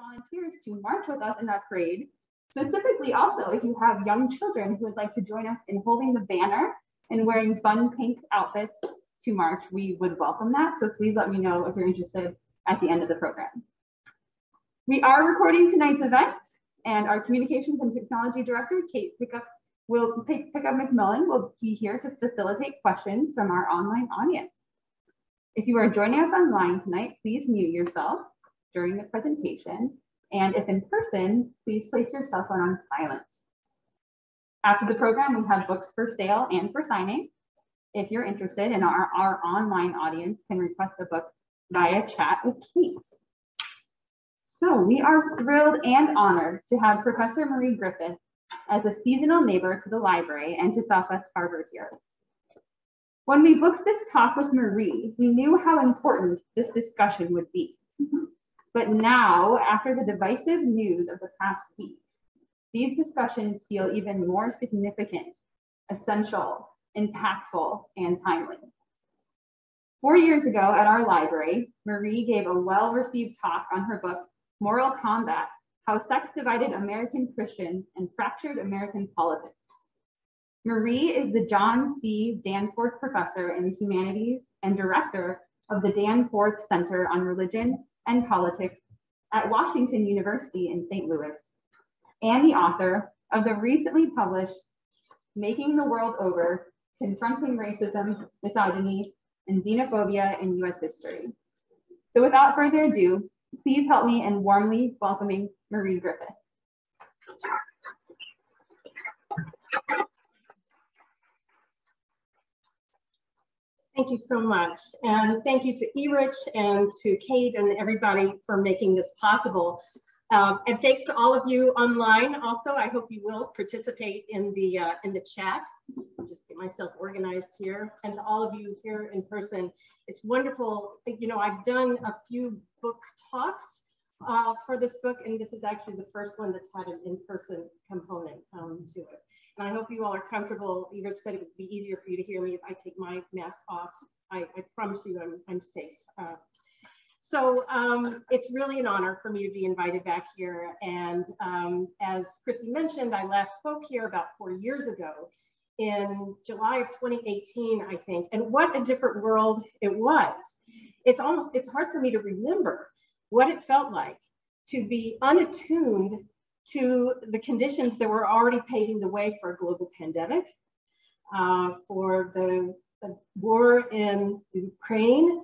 volunteers to march with us in our parade. Specifically also, if you have young children who would like to join us in holding the banner and wearing fun pink outfits to march, we would welcome that. So please let me know if you're interested at the end of the program. We are recording tonight's event, and our Communications and Technology Director, Kate Pickup McMillan, will be here to facilitate questions from our online audience. If you are joining us online tonight, please mute yourself during the presentation, and if in person, please place your cell phone on silent. After the program, we have books for sale and for signing. If you're interested, and our online audience can request a book via chat with Kate. So we are thrilled and honored to have Professor Marie Griffith as a seasonal neighbor to the library and to Southwest Harvard here. When we booked this talk with Marie, we knew how important this discussion would be. But now, after the divisive news of the past week, these discussions feel even more significant, essential, impactful, and timely. 4 years ago at our library, Marie gave a well-received talk on her book, Moral Combat: How Sex Divided American Christians and Fractured American Politics. Marie is the John C. Danforth Professor in the Humanities and Director of the Danforth Center on Religion and Politics at Washington University in St. Louis, and the author of the recently published Making the World Over: Confronting Racism, Misogyny, and Xenophobia in U.S. History. So without further ado, please help me in warmly welcoming Marie Griffith. Thank you so much. And thank you to Erich and to Kate and everybody for making this possible. And thanks to all of you online also. I hope you will participate in the chat. I'll just get myself organized here. And to all of you here in person, it's wonderful. You know, I've done a few book talks for this book, and this is actually the first one that's had an in-person component to it. And I hope you all are comfortable. Erich said it would be easier for you to hear me if I take my mask off. I promise you I'm safe. So it's really an honor for me to be invited back here. And as Chrissy mentioned, I last spoke here about 4 years ago in July of 2018, I think. And what a different world it was. It's hard for me to remember what it felt like to be unattuned to the conditions that were already paving the way for a global pandemic, for the war in Ukraine,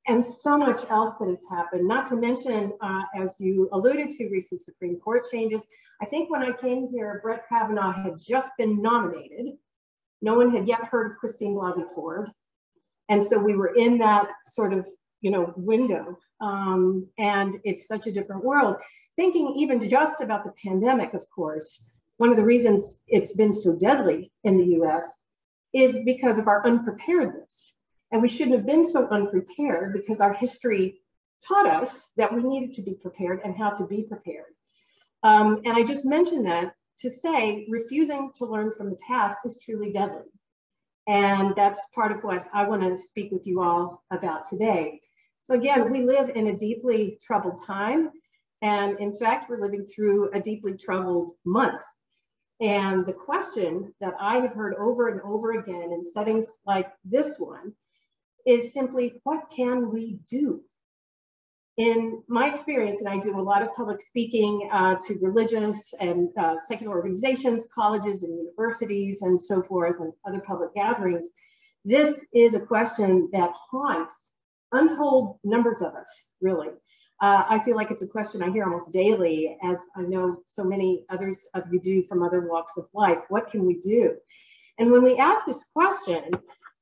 and so much else that has happened, not to mention, as you alluded to, recent Supreme Court changes. I think when I came here, Brett Kavanaugh had just been nominated. No one had yet heard of Christine Blasey Ford. And so we were in that sort of, window. And it's such a different world. Thinking even just about the pandemic, of course, one of the reasons it's been so deadly in the US is because of our unpreparedness. And we shouldn't have been so unprepared because our history taught us that we needed to be prepared and how to be prepared. And I just mentioned that to say refusing to learn from the past is truly deadly. And that's part of what I want to speak with you all about today. So again, we live in a deeply troubled time. And in fact, we're living through a deeply troubled month. And the question that I have heard over and over again in settings like this one is simply, what can we do? In my experience, and I do a lot of public speaking to religious and secular organizations, colleges and universities and so forth, and other public gatherings, this is a question that haunts untold numbers of us, really. I feel like it's a question I hear almost daily, as I know so many others of you do from other walks of life. What can we do? And when we ask this question,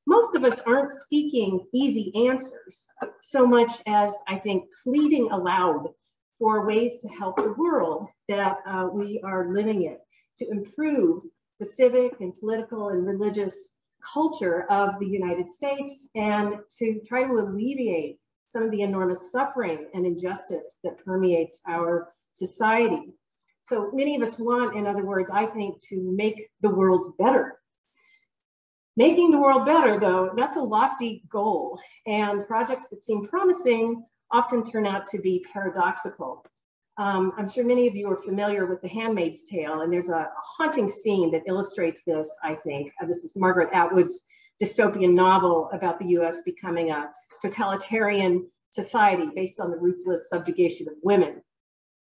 most of us aren't seeking easy answers so much as, I think, pleading aloud for ways to help the world that we are living in, to improve the civic and political and religious culture of the United States, and to try to alleviate some of the enormous suffering and injustice that permeates our society. So many of us want, in other words, I think, to make the world better. Making the world better, though, that's a lofty goal, and projects that seem promising often turn out to be paradoxical. I'm sure many of you are familiar with The Handmaid's Tale, and there's a haunting scene that illustrates this, I think. This is Margaret Atwood's dystopian novel about the US becoming a totalitarian society based on the ruthless subjugation of women.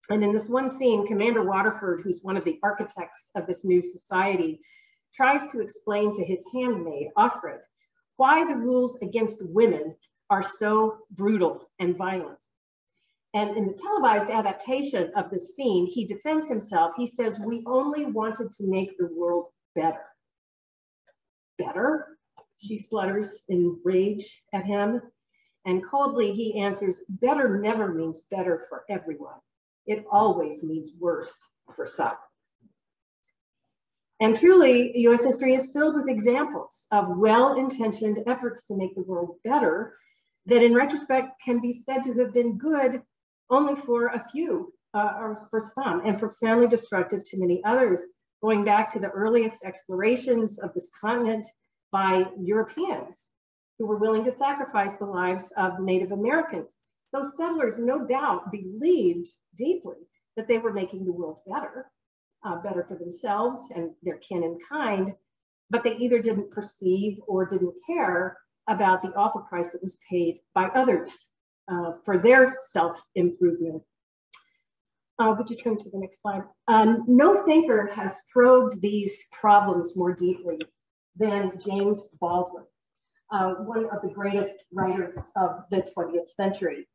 And in this one scene, Commander Waterford, who's one of the architects of this new society, tries to explain to his handmaid, Offred, why the rules against women are so brutal and violent. And in the televised adaptation of the scene, he defends himself. He says, "We only wanted to make the world better." Better? She splutters in rage at him. And coldly he answers, "Better never means better for everyone. It always means worse for some." And truly, US history is filled with examples of well-intentioned efforts to make the world better that in retrospect can be said to have been good only for a few, or for some, and profoundly destructive to many others, going back to the earliest explorations of this continent by Europeans who were willing to sacrifice the lives of Native Americans. Those settlers, no doubt, believed deeply that they were making the world better, better for themselves and their kin and kind, but they either didn't perceive or didn't care about the awful price that was paid by others for their self-improvement. Would you turn to the next slide? No thinker has probed these problems more deeply than James Baldwin, one of the greatest writers of the 20th century.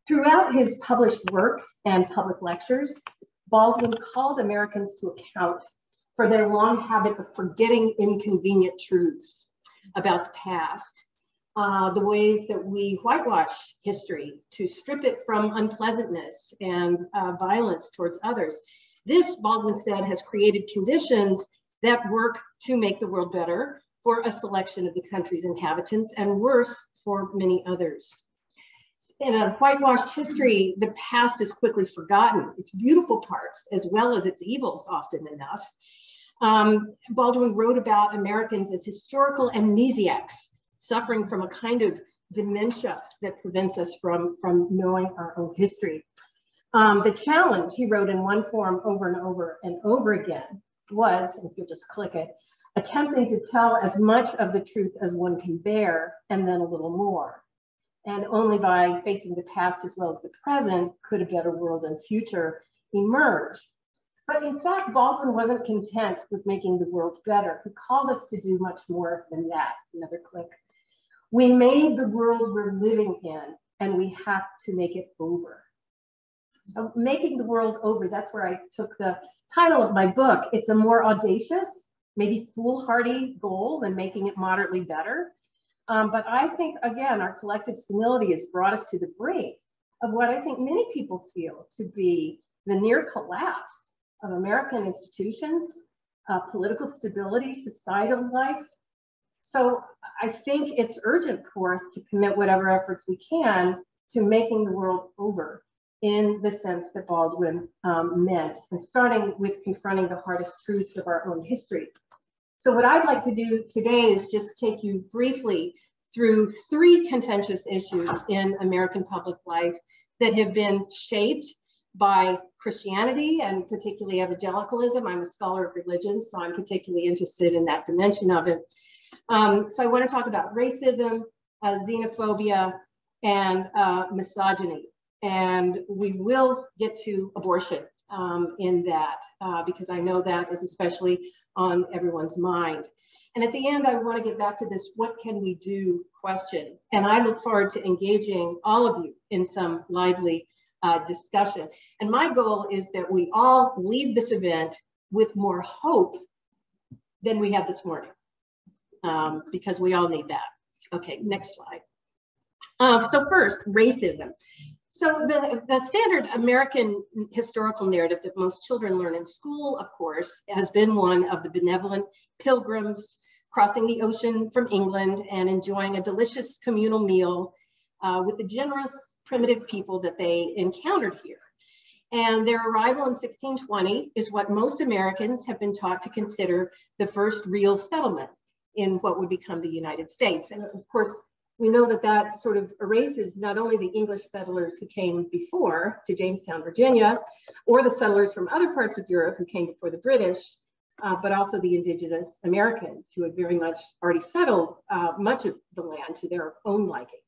Throughout his published work and public lectures, Baldwin called Americans to account for their long habit of forgetting inconvenient truths about the past, the ways that we whitewash history to strip it from unpleasantness and violence towards others. This, Baldwin said, has created conditions that work to make the world better for a selection of the country's inhabitants and worse for many others. In a whitewashed history, the past is quickly forgotten, its beautiful parts as well as its evils often enough. Baldwin wrote about Americans as historical amnesiacs, suffering from a kind of dementia that prevents us from knowing our own history. The challenge, he wrote in one form over and over and over again, was, if you'll just click it, attempting to tell as much of the truth as one can bear and then a little more. And only by facing the past as well as the present could a better world and future emerge. But in fact, Baldwin wasn't content with making the world better. He called us to do much more than that. Another click. We made the world we're living in, and we have to make it over. So making the world over, that's where I took the title of my book. It's a more audacious, maybe foolhardy goal than making it moderately better. But I think, again, our collective senility has brought us to the brink of what I think many people feel to be the near collapse of American institutions, political stability, societal life. So I think it's urgent for us to commit whatever efforts we can to making the world over in the sense that Baldwin meant, and starting with confronting the hardest truths of our own history. So what I'd like to do today is just take you briefly through 3 contentious issues in American public life that have been shaped by Christianity and particularly evangelicalism. I'm a scholar of religion, so I'm particularly interested in that dimension of it. So I want to talk about racism, xenophobia, and misogyny. And we will get to abortion in that, because I know that is especially on everyone's mind. And at the end, I want to get back to this what can we do question. And I look forward to engaging all of you in some lively discussion. And my goal is that we all leave this event with more hope than we had this morning, because we all need that. Okay, next slide. So first, racism. So the standard American historical narrative that most children learn in school, of course, has been one of the benevolent pilgrims crossing the ocean from England and enjoying a delicious communal meal with the generous, primitive people that they encountered here. And their arrival in 1620 is what most Americans have been taught to consider the first real settlement in what would become the United States. And of course, We know that that sort of erases not only the English settlers who came before to Jamestown, Virginia, or the settlers from other parts of Europe who came before the British, but also the indigenous Americans who had very much already settled much of the land to their own liking.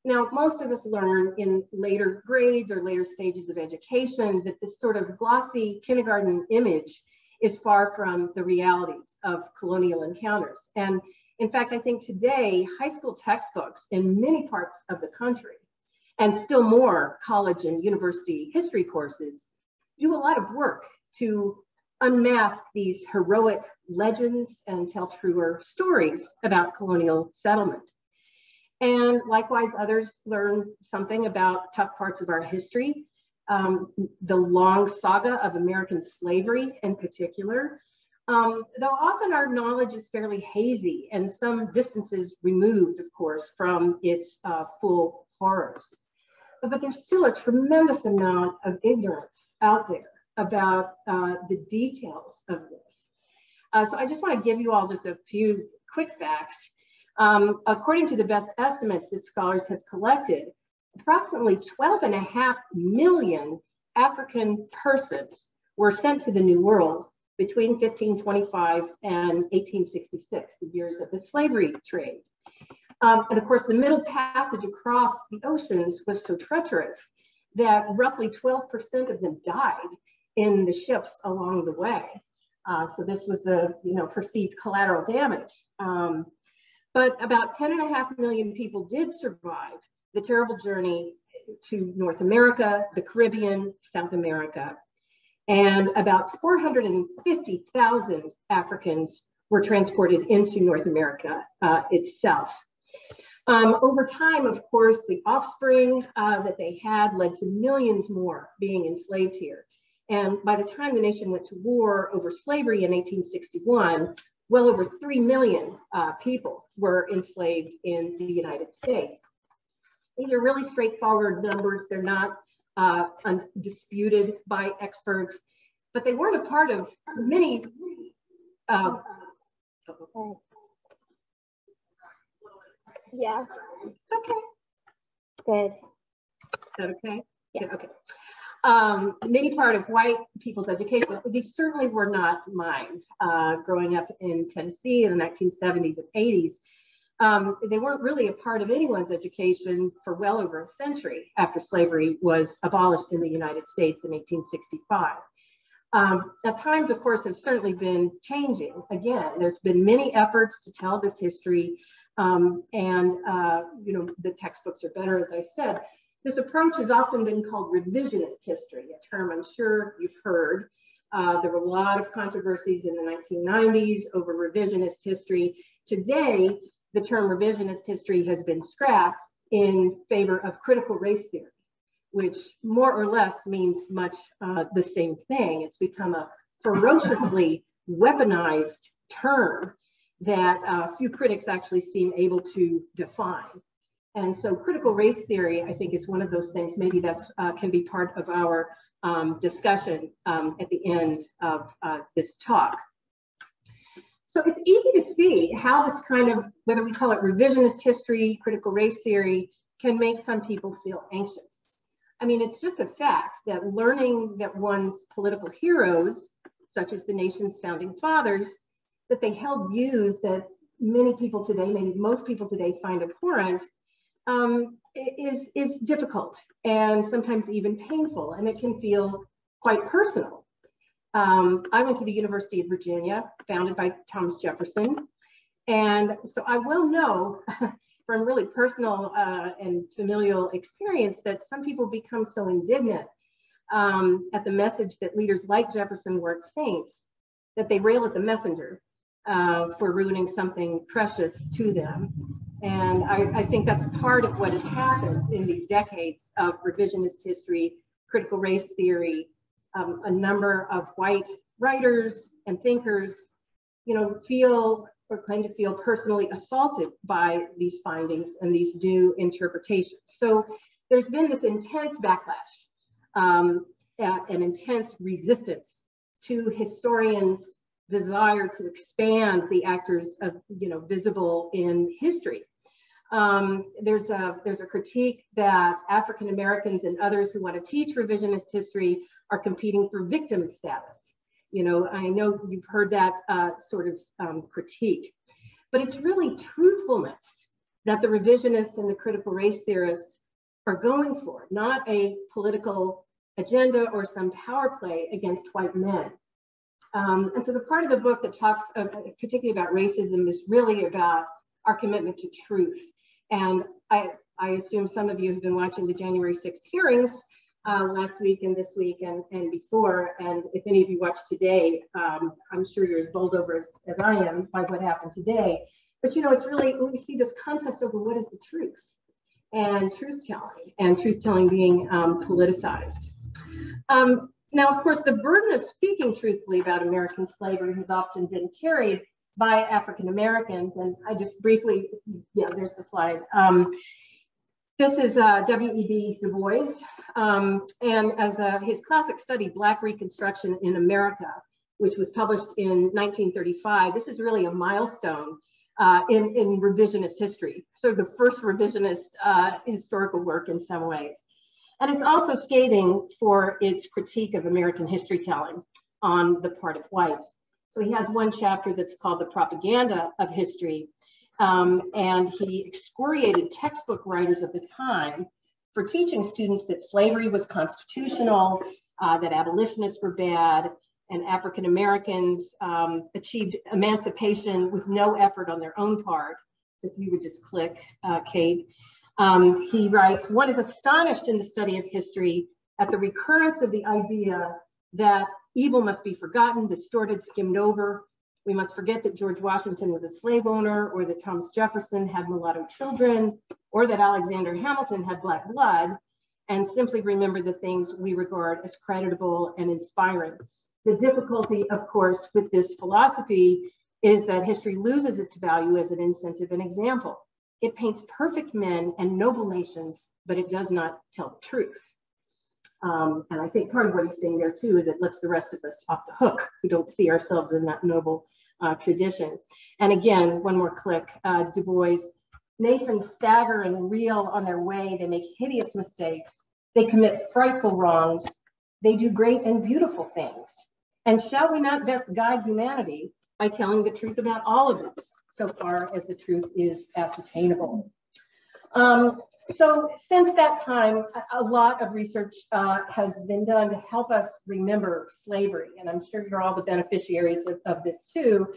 Now, most of us learn in later grades or later stages of education that this sort of glossy kindergarten image is far from the realities of colonial encounters. And in fact, I think today, high school textbooks in many parts of the country, and still more college and university history courses, do a lot of work to unmask these heroic legends and tell truer stories about colonial settlement. And likewise, others learn something about tough parts of our history, the long saga of American slavery in particular, though often our knowledge is fairly hazy and some distances removed, of course, from its full horrors. But there's still a tremendous amount of ignorance out there about the details of this. So I just want to give you all just a few quick facts. According to the best estimates that scholars have collected, approximately 12.5 million African persons were sent to the New World between 1525 and 1866, the years of the slavery trade. And of course, the middle passage across the oceans was so treacherous that roughly 12% of them died in the ships along the way. So this was the perceived collateral damage. But about 10.5 million people did survive the terrible journey to North America, the Caribbean, South America. And about 450,000 Africans were transported into North America itself. Over time, of course, the offspring that they had led to millions more being enslaved here. And by the time the nation went to war over slavery in 1861, well over 3 million people were enslaved in the United States. These are really straightforward numbers. They're not undisputed by experts, but they weren't a part of many. Yeah. It's okay. Good. Is that okay? Yeah. Okay. Many part of white people's education, these certainly were not mine. Growing up in Tennessee in the 1970s and 80s, they weren't really a part of anyone's education for well over a century after slavery was abolished in the United States in 1865. Now, times, of course, have certainly been changing. Again, there's been many efforts to tell this history, and the textbooks are better, as I said. This approach has often been called revisionist history, a term I'm sure you've heard. There were a lot of controversies in the 1990s over revisionist history. Today, the term revisionist history has been scrapped in favor of critical race theory, which more or less means much the same thing. It's become a ferociously weaponized term that few critics actually seem able to define. And so critical race theory, I think, is one of those things, maybe that's can be part of our discussion at the end of this talk. So it's easy to see how this kind of, whether we call it revisionist history, critical race theory, can make some people feel anxious. I mean, it's just a fact that learning that one's political heroes, such as the nation's founding fathers, that they held views that many people today, maybe most people today, find abhorrent, is difficult and sometimes even painful, and it can feel quite personal. I went to the University of Virginia, founded by Thomas Jefferson, and so I well know from really personal and familial experience that some people become so indignant at the message that leaders like Jefferson weren't saints that they rail at the messenger for ruining something precious to them. And I think that's part of what has happened in these decades of revisionist history, critical race theory. A number of white writers and thinkers, feel or claim to feel personally assaulted by these findings and these new interpretations. So there's been this intense backlash, an intense resistance to historians' desire to expand the actors of, visible in history. There's a critique that African Americans and others who want to teach revisionist history are competing for victim status. You know, I know you've heard that sort of critique, but it's really truthfulness that the revisionists and the critical race theorists are going for, not a political agenda or some power play against white men. And so the part of the book that talks particularly about racism is really about our commitment to truth. And I assume some of you have been watching the January 6th hearings last week and this week and before. And if any of you watch today, I'm sure you're as bowled over as I am by what happened today. But you know, it's really, we see this contest over what is the truth and truth telling being politicized. Now, of course, the burden of speaking truthfully about American slavery has often been carried by African Americans. And I just briefly, yeah, there's the slide. This is W.E.B. Du Bois, and as his classic study, Black Reconstruction in America, which was published in 1935, this is really a milestone in revisionist history, sort of the first revisionist historical work in some ways. And it's also scathing for its critique of American history telling on the part of whites. So he has one chapter that's called The Propaganda of History, and he excoriated textbook writers of the time for teaching students that slavery was constitutional, that abolitionists were bad, and African Americans achieved emancipation with no effort on their own part. So if you would just click, Kate. He writes, one is astonished in the study of history at the recurrence of the idea that evil must be forgotten, distorted, skimmed over. We must forget that George Washington was a slave owner, or that Thomas Jefferson had mulatto children, or that Alexander Hamilton had black blood, and simply remember the things we regard as creditable and inspiring. The difficulty, of course, with this philosophy is that history loses its value as an incentive and example. It paints perfect men and noble nations, but it does not tell the truth. And I think part of what he's saying there too is it lets the rest of us off the hook who don't see ourselves in that noble tradition. And again, one more click, Du Bois, nations stagger and reel on their way. They make hideous mistakes. They commit frightful wrongs. They do great and beautiful things. And shall we not best guide humanity by telling the truth about all of it, so far as the truth is ascertainable? So since that time, a lot of research has been done to help us remember slavery. And I'm sure you're all the beneficiaries of this too.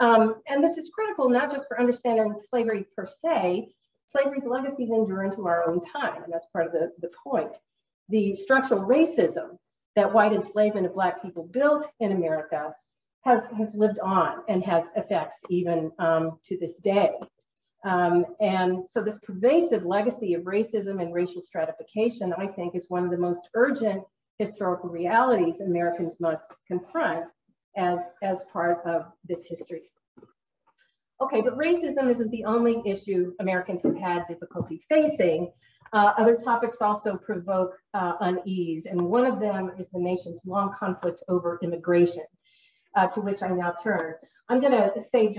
And this is critical, not just for understanding slavery per se. Slavery's legacies endure into our own time, and that's part of the point. The structural racism that white enslavement of Black people built in America has lived on and has effects even to this day. And so this pervasive legacy of racism and racial stratification, I think, is one of the most urgent historical realities Americans must confront as part of this history. Okay, but racism isn't the only issue Americans have had difficulty facing. Other topics also provoke unease, and one of them is the nation's long conflict over immigration, to which I now turn. I'm going to say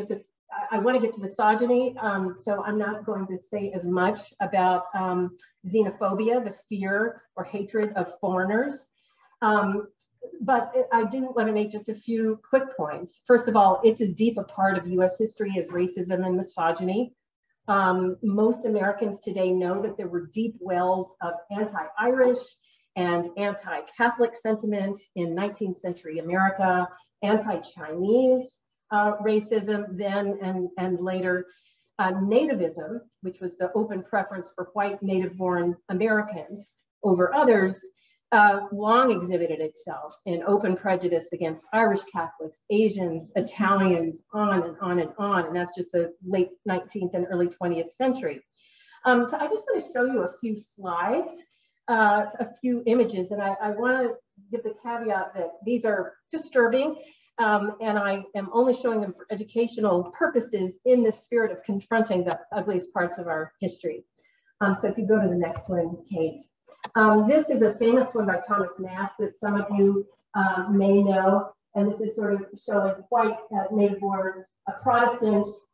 I want to get to misogyny, so I'm not going to say as much about xenophobia, the fear or hatred of foreigners. But I do want to make just a few quick points. First of all, it's as deep a part of US history as racism and misogyny. Most Americans today know that there were deep wells of anti-Irish and anti-Catholic sentiment in 19th century America, anti-Chinese racism then and later, nativism, which was the open preference for white native-born Americans over others, long exhibited itself in open prejudice against Irish Catholics, Asians, Italians, on and on and on. And that's just the late 19th and early 20th century. So I just want to show you a few slides, a few images, and I want to give the caveat that these are disturbing, and I am only showing them for educational purposes in the spirit of confronting the ugliest parts of our history. So if you go to the next one, Kate. This is a famous one by Thomas Nass that some of you may know, and this is sort of showing white native-born Protestants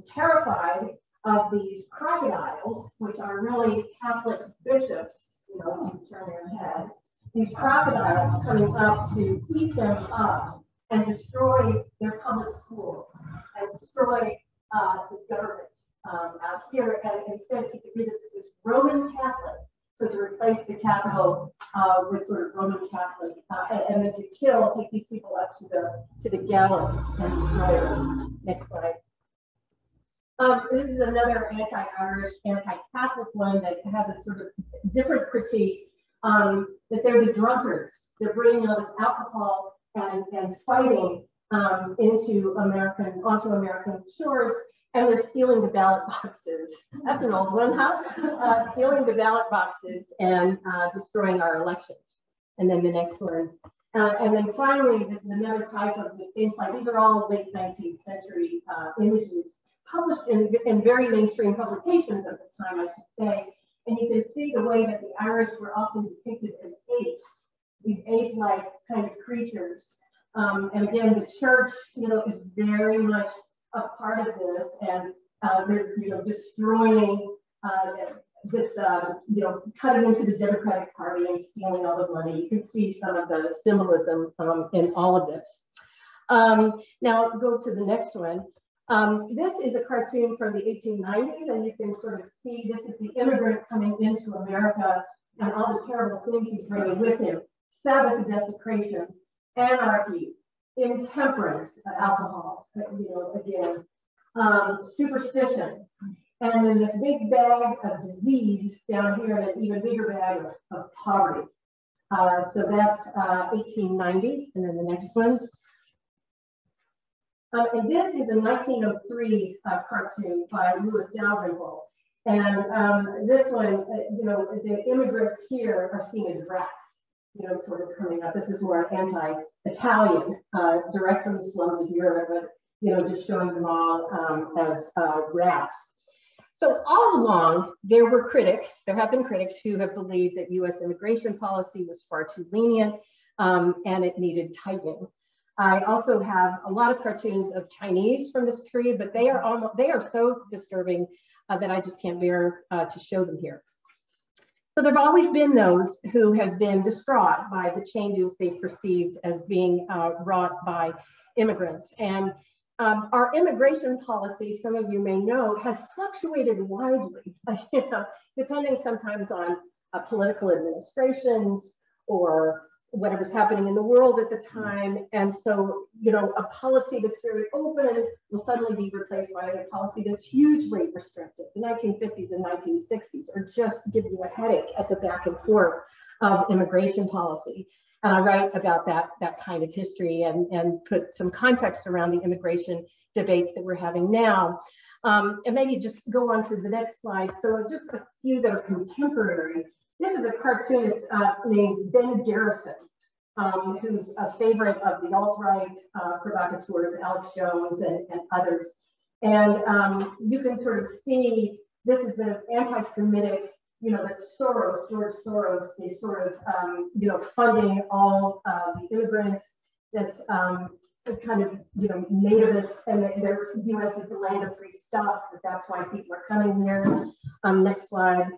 terrified of these crocodiles, which are really Catholic bishops, you know, who turn their head, these crocodiles coming up to eat them up and destroy their public schools and destroy the government out here. And instead, you can read this as this Roman Catholic. So to replace the capital with sort of Roman Catholic, and then to kill, take these people up to the gallows and destroy them. Next slide. This is another anti-Irish, anti-Catholic one that has a sort of different critique, that they're the drunkards. They're bringing all this alcohol and fighting onto American shores, and they're stealing the ballot boxes. That's an old one, huh? Stealing the ballot boxes and destroying our elections. And then the next one. And then finally, this is another type of the same slide. These are all late 19th century images, published in very mainstream publications at the time, I should say. And you can see the way that the Irish were often depicted as apes, these ape-like kind of creatures. And again, the church, you know, is very much a part of this, and they're, you know, destroying this, you know, cutting into the Democratic Party and stealing all the money. You can see some of the symbolism in all of this. Now go to the next one. This is a cartoon from the 1890s, and you can sort of see this is the immigrant coming into America and all the terrible things he's bringing with him: Sabbath desecration, anarchy, intemperance, alcohol, you know, again, superstition, and then this big bag of disease down here, and an even bigger bag of poverty. So that's 1890, and then the next one. And this is a 1903 cartoon by Louis Dalrymple. And this one, you know, the immigrants here are seen as rats, you know, sort of coming up. This is more anti-Italian, direct from the slums of Europe, but, you know, just showing them all as rats. So all along, there have been critics who have believed that US immigration policy was far too lenient and it needed tightening. I also have a lot of cartoons of Chinese from this period, but they are so disturbing that I just can't bear to show them here. So there have always been those who have been distraught by the changes they perceived as being wrought by immigrants. And our immigration policy, some of you may know, has fluctuated widely, you know, depending sometimes on political administrations or whatever's happening in the world at the time. And so, you know, a policy that's very open will suddenly be replaced by a policy that's hugely restrictive. The 1950s and 1960s are just giving you a headache at the back and forth of immigration policy. And I write about that kind of history and put some context around the immigration debates that we're having now. And maybe just go on to the next slide. So just a few that are contemporary. This is a cartoonist named Ben Garrison, who's a favorite of the alt-right provocateurs, Alex Jones and others. And you can sort of see, this is the anti-Semitic, you know, that Soros, George Soros, is sort of, you know, funding all the immigrants, this kind of, you know, nativist, and the US is the land of free stuff, that's why people are coming here. Next slide.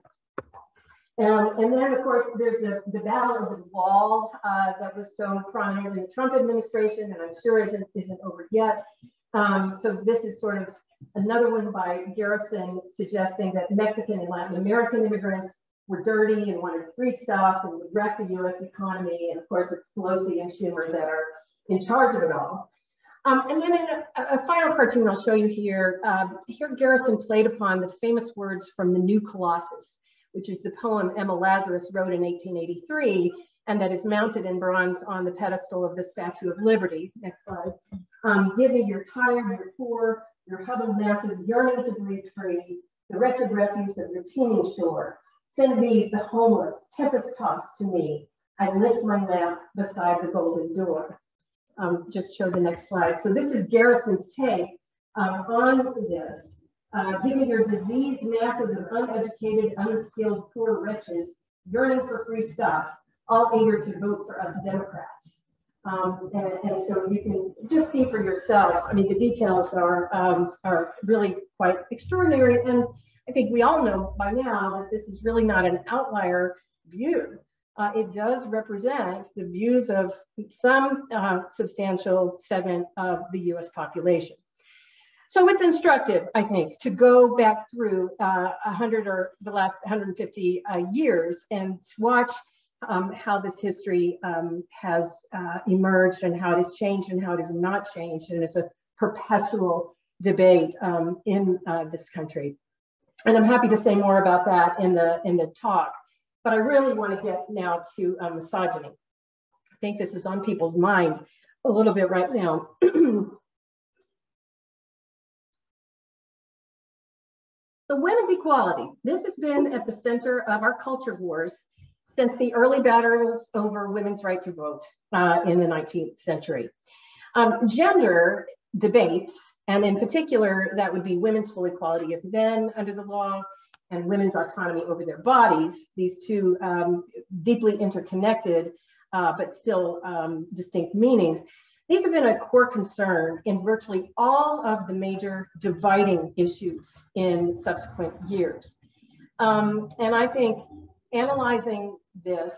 And then, of course, there's the Battle of the Wall that was so prominent in the Trump administration, and I'm sure isn't over yet. So this is sort of another one by Garrison suggesting that Mexican and Latin American immigrants were dirty and wanted free stuff and would wreck the US economy. And of course, it's Pelosi and Schumer that are in charge of it all. And then in a final cartoon I'll show you here, here Garrison played upon the famous words from The New Colossus, which is the poem Emma Lazarus wrote in 1883, and that is mounted in bronze on the pedestal of the Statue of Liberty. Next slide. Give me your tired, your poor, your huddled masses yearning to breathe free, the wretched refuse of your teeming shore. Send these, the homeless, tempest-tossed to me. I lift my lamp beside the golden door. Just show the next slide. So this is Garrison's take on this. Give me your diseased masses of uneducated, unskilled, poor wretches yearning for free stuff, all eager to vote for us Democrats. And so you can just see for yourself. I mean, the details are really quite extraordinary. And I think we all know by now that this is really not an outlier view. It does represent the views of some substantial segment of the US population. So it's instructive, I think, to go back through 100 or the last 150 years and watch how this history has emerged and how it has changed and how it has not changed. And it's a perpetual debate in this country. And I'm happy to say more about that in the talk. But I really want to get now to misogyny. I think this is on people's mind a little bit right now. So women's equality. This has been at the center of our culture wars since the early battles over women's right to vote in the 19th century. Gender debates, and in particular, that would be women's full equality of men under the law and women's autonomy over their bodies, these two deeply interconnected, but still distinct meanings. These have been a core concern in virtually all of the major dividing issues in subsequent years. And I think analyzing this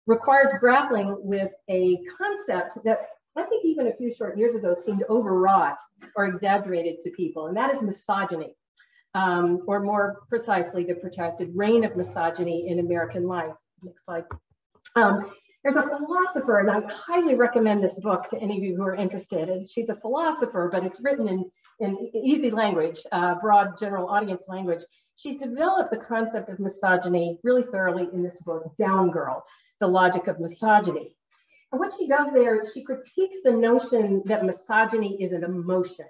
requires grappling with a concept that I think even a few short years ago seemed overwrought or exaggerated to people, and that is misogyny, or more precisely, the protracted reign of misogyny in American life. Next slide. There's a philosopher, and I highly recommend this book to any of you who are interested. And she's a philosopher, but it's written in easy language, broad general audience language. She's developed the concept of misogyny really thoroughly in this book, Down Girl, The Logic of Misogyny. And what she does there, she critiques the notion that misogyny is an emotion,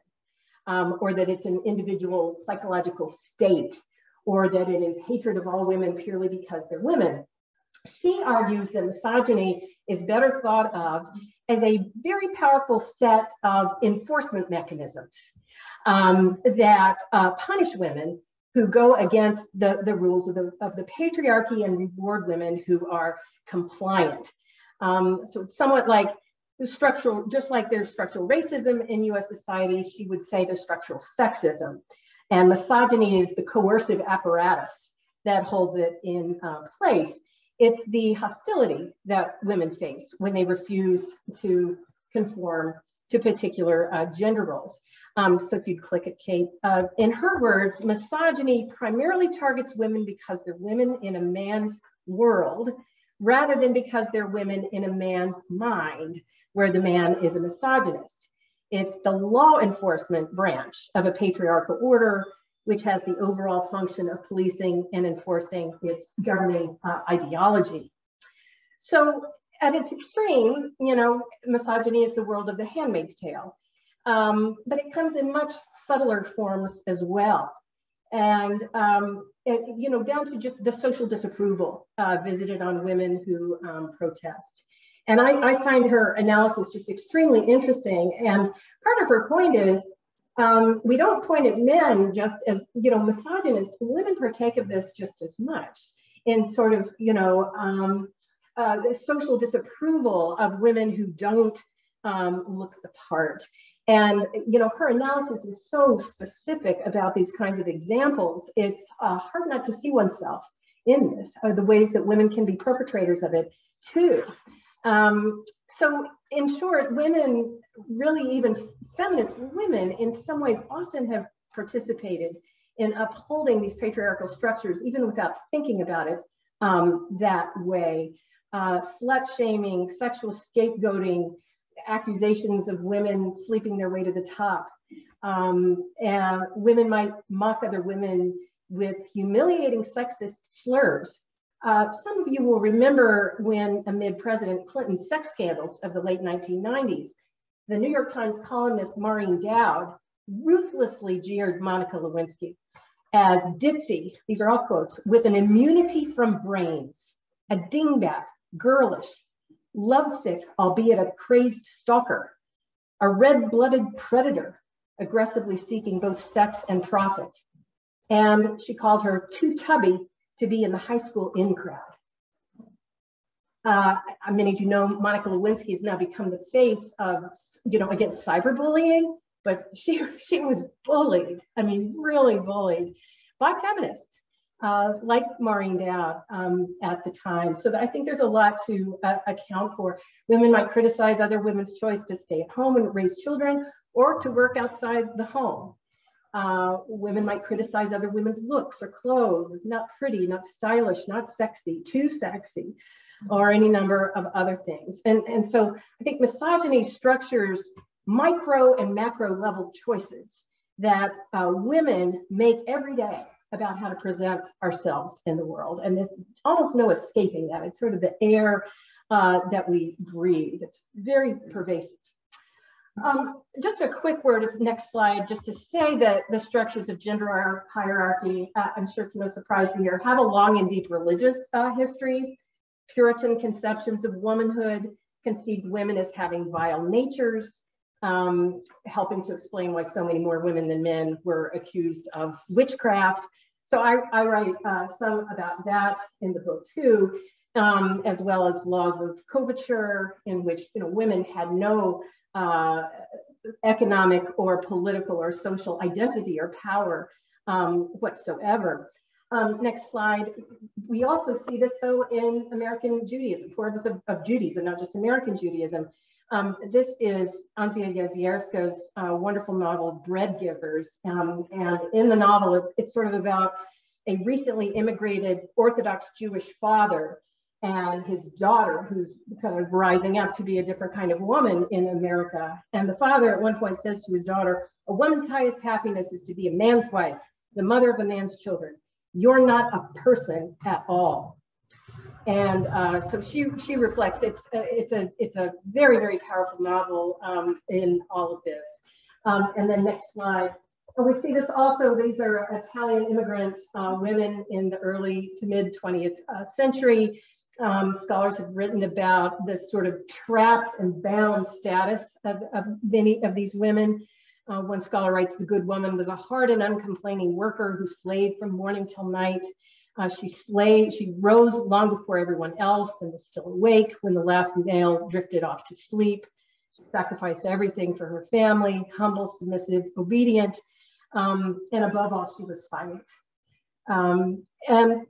or that it's an individual psychological state, or that it is hatred of all women purely because they're women. She argues that misogyny is better thought of as a very powerful set of enforcement mechanisms that punish women who go against the rules of the patriarchy and reward women who are compliant. So it's somewhat like the structural, just like there's structural racism in US society, she would say there's structural sexism. And misogyny is the coercive apparatus that holds it in place. It's the hostility that women face when they refuse to conform to particular gender roles. So if you'd click it, Kate. In her words, misogyny primarily targets women because they're women in a man's world, rather than because they're women in a man's mind, where the man is a misogynist. It's the law enforcement branch of a patriarchal order, which has the overall function of policing and enforcing its governing ideology. So at its extreme, you know, misogyny is the world of the Handmaid's Tale, but it comes in much subtler forms as well. And, you know, down to just the social disapproval visited on women who protest. And I find her analysis just extremely interesting. And part of her point is, we don't point at men just as, you know, misogynist. Women partake of this just as much in sort of, you know, the social disapproval of women who don't look the part. And, you know, her analysis is so specific about these kinds of examples. It's hard not to see oneself in this, the ways that women can be perpetrators of it too. So in short, women, really even feminist women in some ways often have participated in upholding these patriarchal structures, even without thinking about it that way. Slut shaming, sexual scapegoating, accusations of women sleeping their way to the top. And women might mock other women with humiliating sexist slurs. Some of you will remember when, amid President Clinton's sex scandals of the late 1990s, the New York Times columnist Maureen Dowd ruthlessly jeered Monica Lewinsky as ditzy, these are all quotes, with an immunity from brains, a dingbat, girlish, lovesick, albeit a crazed stalker, a red-blooded predator, aggressively seeking both sex and profit. And she called her too tubby to be in the high school in crowd. Many of you know Monica Lewinsky has now become the face of, against cyberbullying, but she was bullied. I mean, really bullied by feminists like Maureen Dowd at the time. So I think there's a lot to account for. Women might criticize other women's choice to stay at home and raise children or to work outside the home. Women might criticize other women's looks or clothes as not pretty, not stylish, not sexy, too sexy, or any number of other things. And so I think misogyny structures micro and macro level choices that women make every day about how to present ourselves in the world. And there's almost no escaping that. It's sort of the air that we breathe. It's very pervasive. Just a quick word, next slide, just to say that the structures of gender hierarchy, I'm sure it's no surprise to hear, have a long and deep religious history. Puritan conceptions of womanhood conceived women as having vile natures, helping to explain why so many more women than men were accused of witchcraft. So I write some about that in the book too, as well as laws of coverture, in which women had no economic or political or social identity or power whatsoever. Next slide. We also see this though in American Judaism, forms of Judaism, not just American Judaism. This is Anzia Yazierska's wonderful novel, Bread Givers. And in the novel, it's sort of about a recently immigrated Orthodox Jewish father and his daughter, who's kind of rising up to be a different kind of woman in America. And the father at one point says to his daughter, "A woman's highest happiness is to be a man's wife, the mother of a man's children. You're not a person at all." And so she reflects, it's a very, very powerful novel in all of this. And then next slide. And we see this also, these are Italian immigrant women in the early to mid 20th century. Scholars have written about this sort of trapped and bound status of many of these women. One scholar writes, "The good woman was a hard and uncomplaining worker who slaved from morning till night. She rose long before everyone else and was still awake when the last male drifted off to sleep. She sacrificed everything for her family, humble, submissive, obedient, and above all, she was silent." And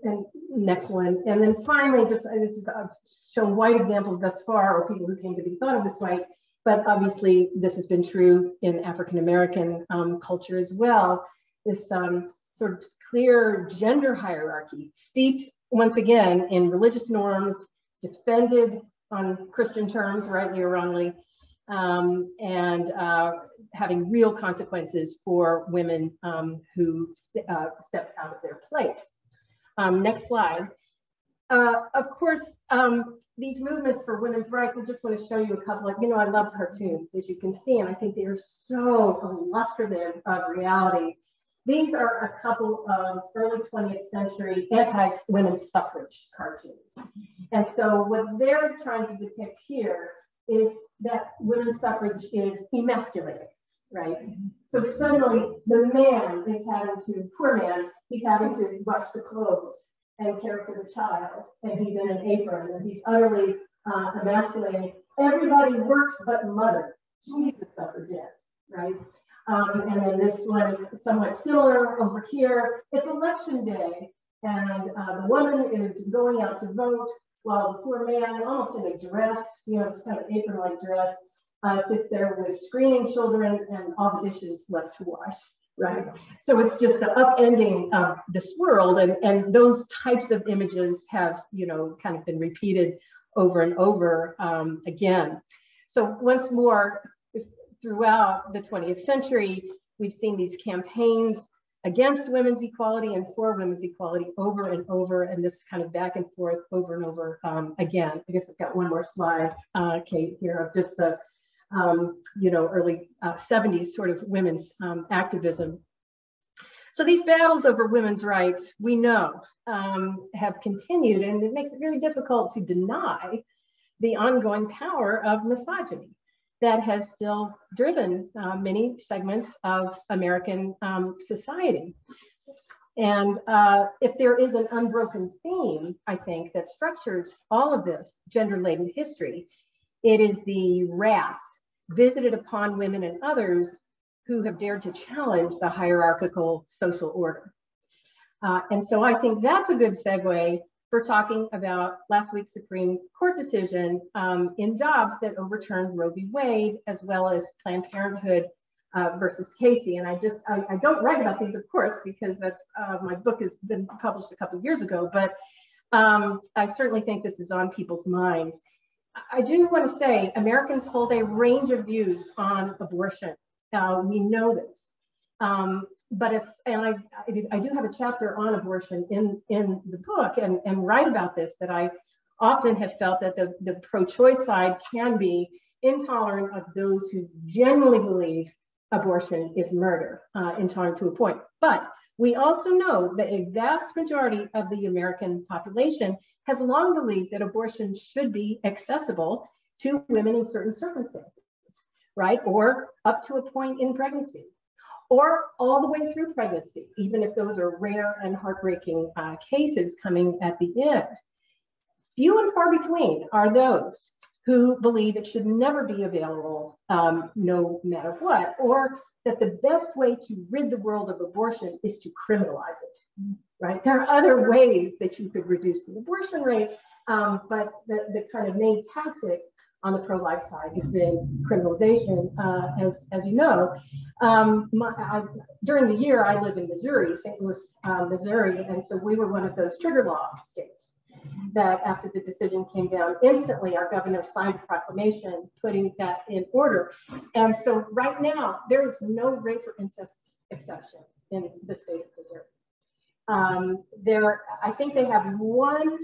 next one. And then finally, I've shown white examples thus far, or people who came to be thought of as white, but obviously this has been true in African-American culture as well. This sort of clear gender hierarchy, steeped once again in religious norms, defended on Christian terms, rightly or wrongly, and having real consequences for women who stepped out of their place. Next slide. Of course, these movements for women's rights, I just want to show you a couple of, I love cartoons, as you can see, and I think they are so illustrative of reality. These are a couple of early 20th century anti-women's suffrage cartoons. And so what they're trying to depict here is that women's suffrage is emasculating, right? So suddenly the man is having to, poor man, he's having to wash the clothes and care for the child, and he's in an apron, and he's utterly emasculating. Everybody works but mother. She's the suffragette, right? And then this one is somewhat similar over here. It's election day, and the woman is going out to vote while the poor man, almost in a dress, it's kind of apron-like dress, sits there with screaming children and all the dishes left to wash, right? So it's just the upending of this world, and those types of images have, kind of been repeated over and over again. So once more, throughout the 20th century, we've seen these campaigns against women's equality and for women's equality over and over, and this kind of back and forth over and over again. I guess I've got one more slide, Kate, here of just the, early 70s sort of women's activism. So these battles over women's rights, we know, have continued, and it makes it very difficult to deny the ongoing power of misogyny that has still driven many segments of American society. And if there is an unbroken theme, I think, that structures all of this gender-laden history, it is the wrath visited upon women and others who have dared to challenge the hierarchical social order. And so I think that's a good segue for talking about last week's Supreme Court decision in Dobbs that overturned Roe v. Wade, as well as Planned Parenthood versus Casey. And I don't write about these, of course, because that's my book has been published a couple of years ago, but I certainly think this is on people's minds. I do want to say Americans hold a range of views on abortion. We know this. But I do have a chapter on abortion in the book and write about this, that I often have felt that the pro-choice side can be intolerant of those who genuinely believe abortion is murder, intolerant to a point. But we also know that a vast majority of the American population has long believed that abortion should be accessible to women in certain circumstances, right? Or up to a point in pregnancy, or all the way through pregnancy, even if those are rare and heartbreaking cases coming at the end. Few and far between are those who believe it should never be available, no matter what, or that the best way to rid the world of abortion is to criminalize it, right? There are other ways that you could reduce the abortion rate, but the kind of main tactic on the pro-life side has been criminalization, as you know. During the year, I live in Missouri, St. Louis, Missouri, and so we were one of those trigger law states that after the decision came down, instantly our governor signed a proclamation putting that in order. And so right now, there is no rape or incest exception in the state of Missouri. I think they have one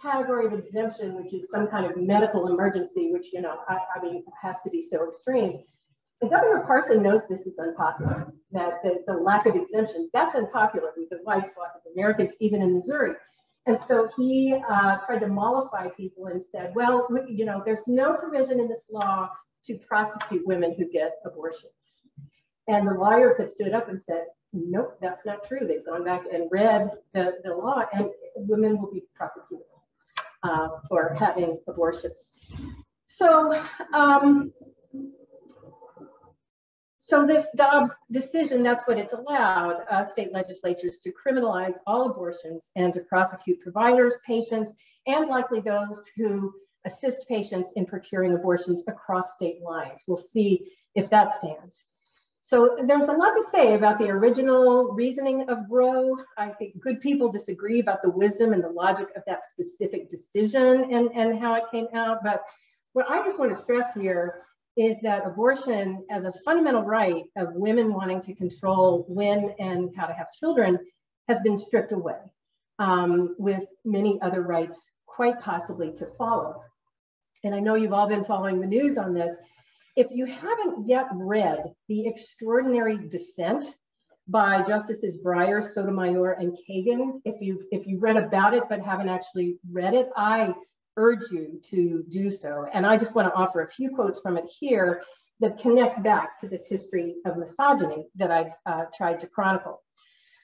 category of exemption, which is some kind of medical emergency, which, you know, I mean, has to be so extreme. And Governor Parson knows this is unpopular, that the lack of exemptions, that's unpopular with the wide swath of Americans, even in Missouri. And so he tried to mollify people and said, well, you know, there's no provision in this law to prosecute women who get abortions. And the lawyers have stood up and said, nope, that's not true. They've gone back and read the law, and women will be prosecuted for having abortions. So, so this Dobbs decision, that's what it's allowed state legislatures to criminalize all abortions and to prosecute providers, patients, and likely those who assist patients in procuring abortions across state lines. We'll see if that stands. So there's a lot to say about the original reasoning of Roe. I think good people disagree about the wisdom and the logic of that specific decision and how it came out. But what I just want to stress here is that abortion as a fundamental right of women wanting to control when and how to have children has been stripped away, with many other rights quite possibly to follow. And I know you've all been following the news on this. If you haven't yet read the extraordinary dissent by Justices Breyer, Sotomayor, and Kagan, if you've read about it but haven't actually read it, I urge you to do so. And I just want to offer a few quotes from it here that connect back to this history of misogyny that I've tried to chronicle.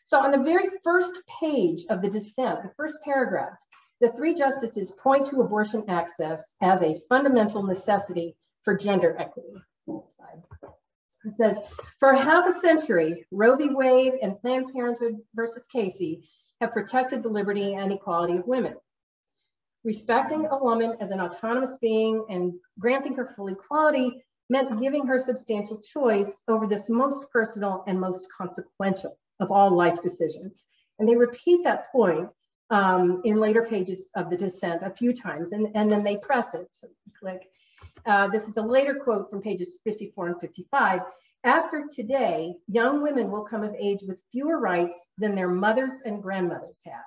So on the very first page of the dissent, the first paragraph, the three justices point to abortion access as a fundamental necessity for gender equity. It says, for half a century, Roe v. Wade and Planned Parenthood versus Casey have protected the liberty and equality of women. Respecting a woman as an autonomous being and granting her full equality meant giving her substantial choice over this most personal and most consequential of all life decisions. And they repeat that point in later pages of the dissent a few times, and then they press it. So click. This is a later quote from pages 54 and 55. After today, young women will come of age with fewer rights than their mothers and grandmothers had.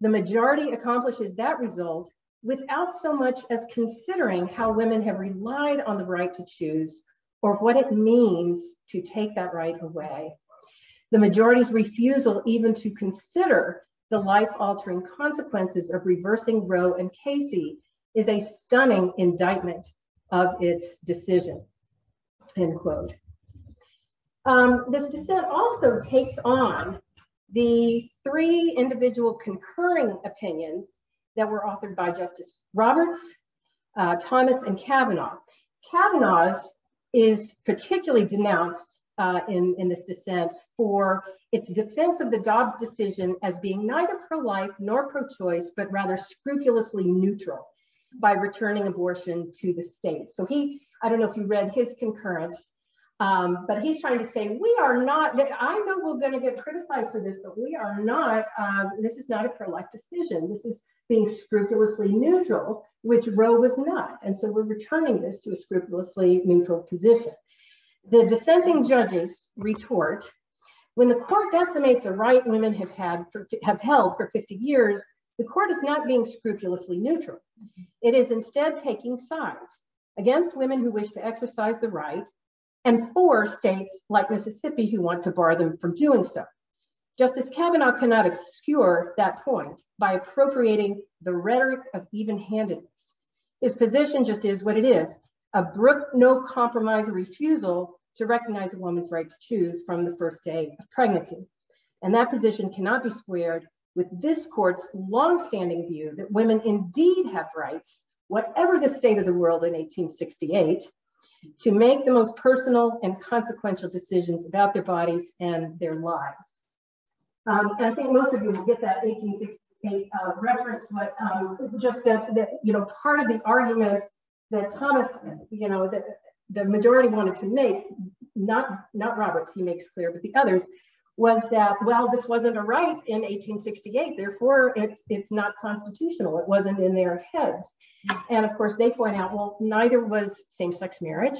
The majority accomplishes that result without so much as considering how women have relied on the right to choose or what it means to take that right away. The majority's refusal even to consider the life-altering consequences of reversing Roe and Casey is a stunning indictment of its decision, end quote. This dissent also takes on the three individual concurring opinions that were authored by Justice Roberts, Thomas, and Kavanaugh. Kavanaugh's is particularly denounced in this dissent for its defense of the Dobbs decision as being neither pro-life nor pro-choice, but rather scrupulously neutral by returning abortion to the state. So I don't know if you read his concurrence, but he's trying to say, we are not, I know we're going to get criticized for this, but we are not, this is not a pro-life decision. This is being scrupulously neutral, which Roe was not. And so we're returning this to a scrupulously neutral position. The dissenting judges retort, when the court decimates a right women have held for 50 years, the court is not being scrupulously neutral. It is instead taking sides against women who wish to exercise the right and for states like Mississippi who want to bar them from doing so. Justice Kavanaugh cannot obscure that point by appropriating the rhetoric of even-handedness. His position just is what it is, a brook no compromise refusal to recognize a woman's right to choose from the first day of pregnancy. And that position cannot be squared with this court's longstanding view that women indeed have rights, whatever the state of the world in 1868, to make the most personal and consequential decisions about their bodies and their lives. And I think most of you will get that 1868 reference, but just that, you know, part of the argument that Thomas, you know, that the majority wanted to make, not Roberts, he makes clear, but the others, was that, well, this wasn't a right in 1868, therefore it's not constitutional. It wasn't in their heads. And of course, they point out, well, neither was same-sex marriage,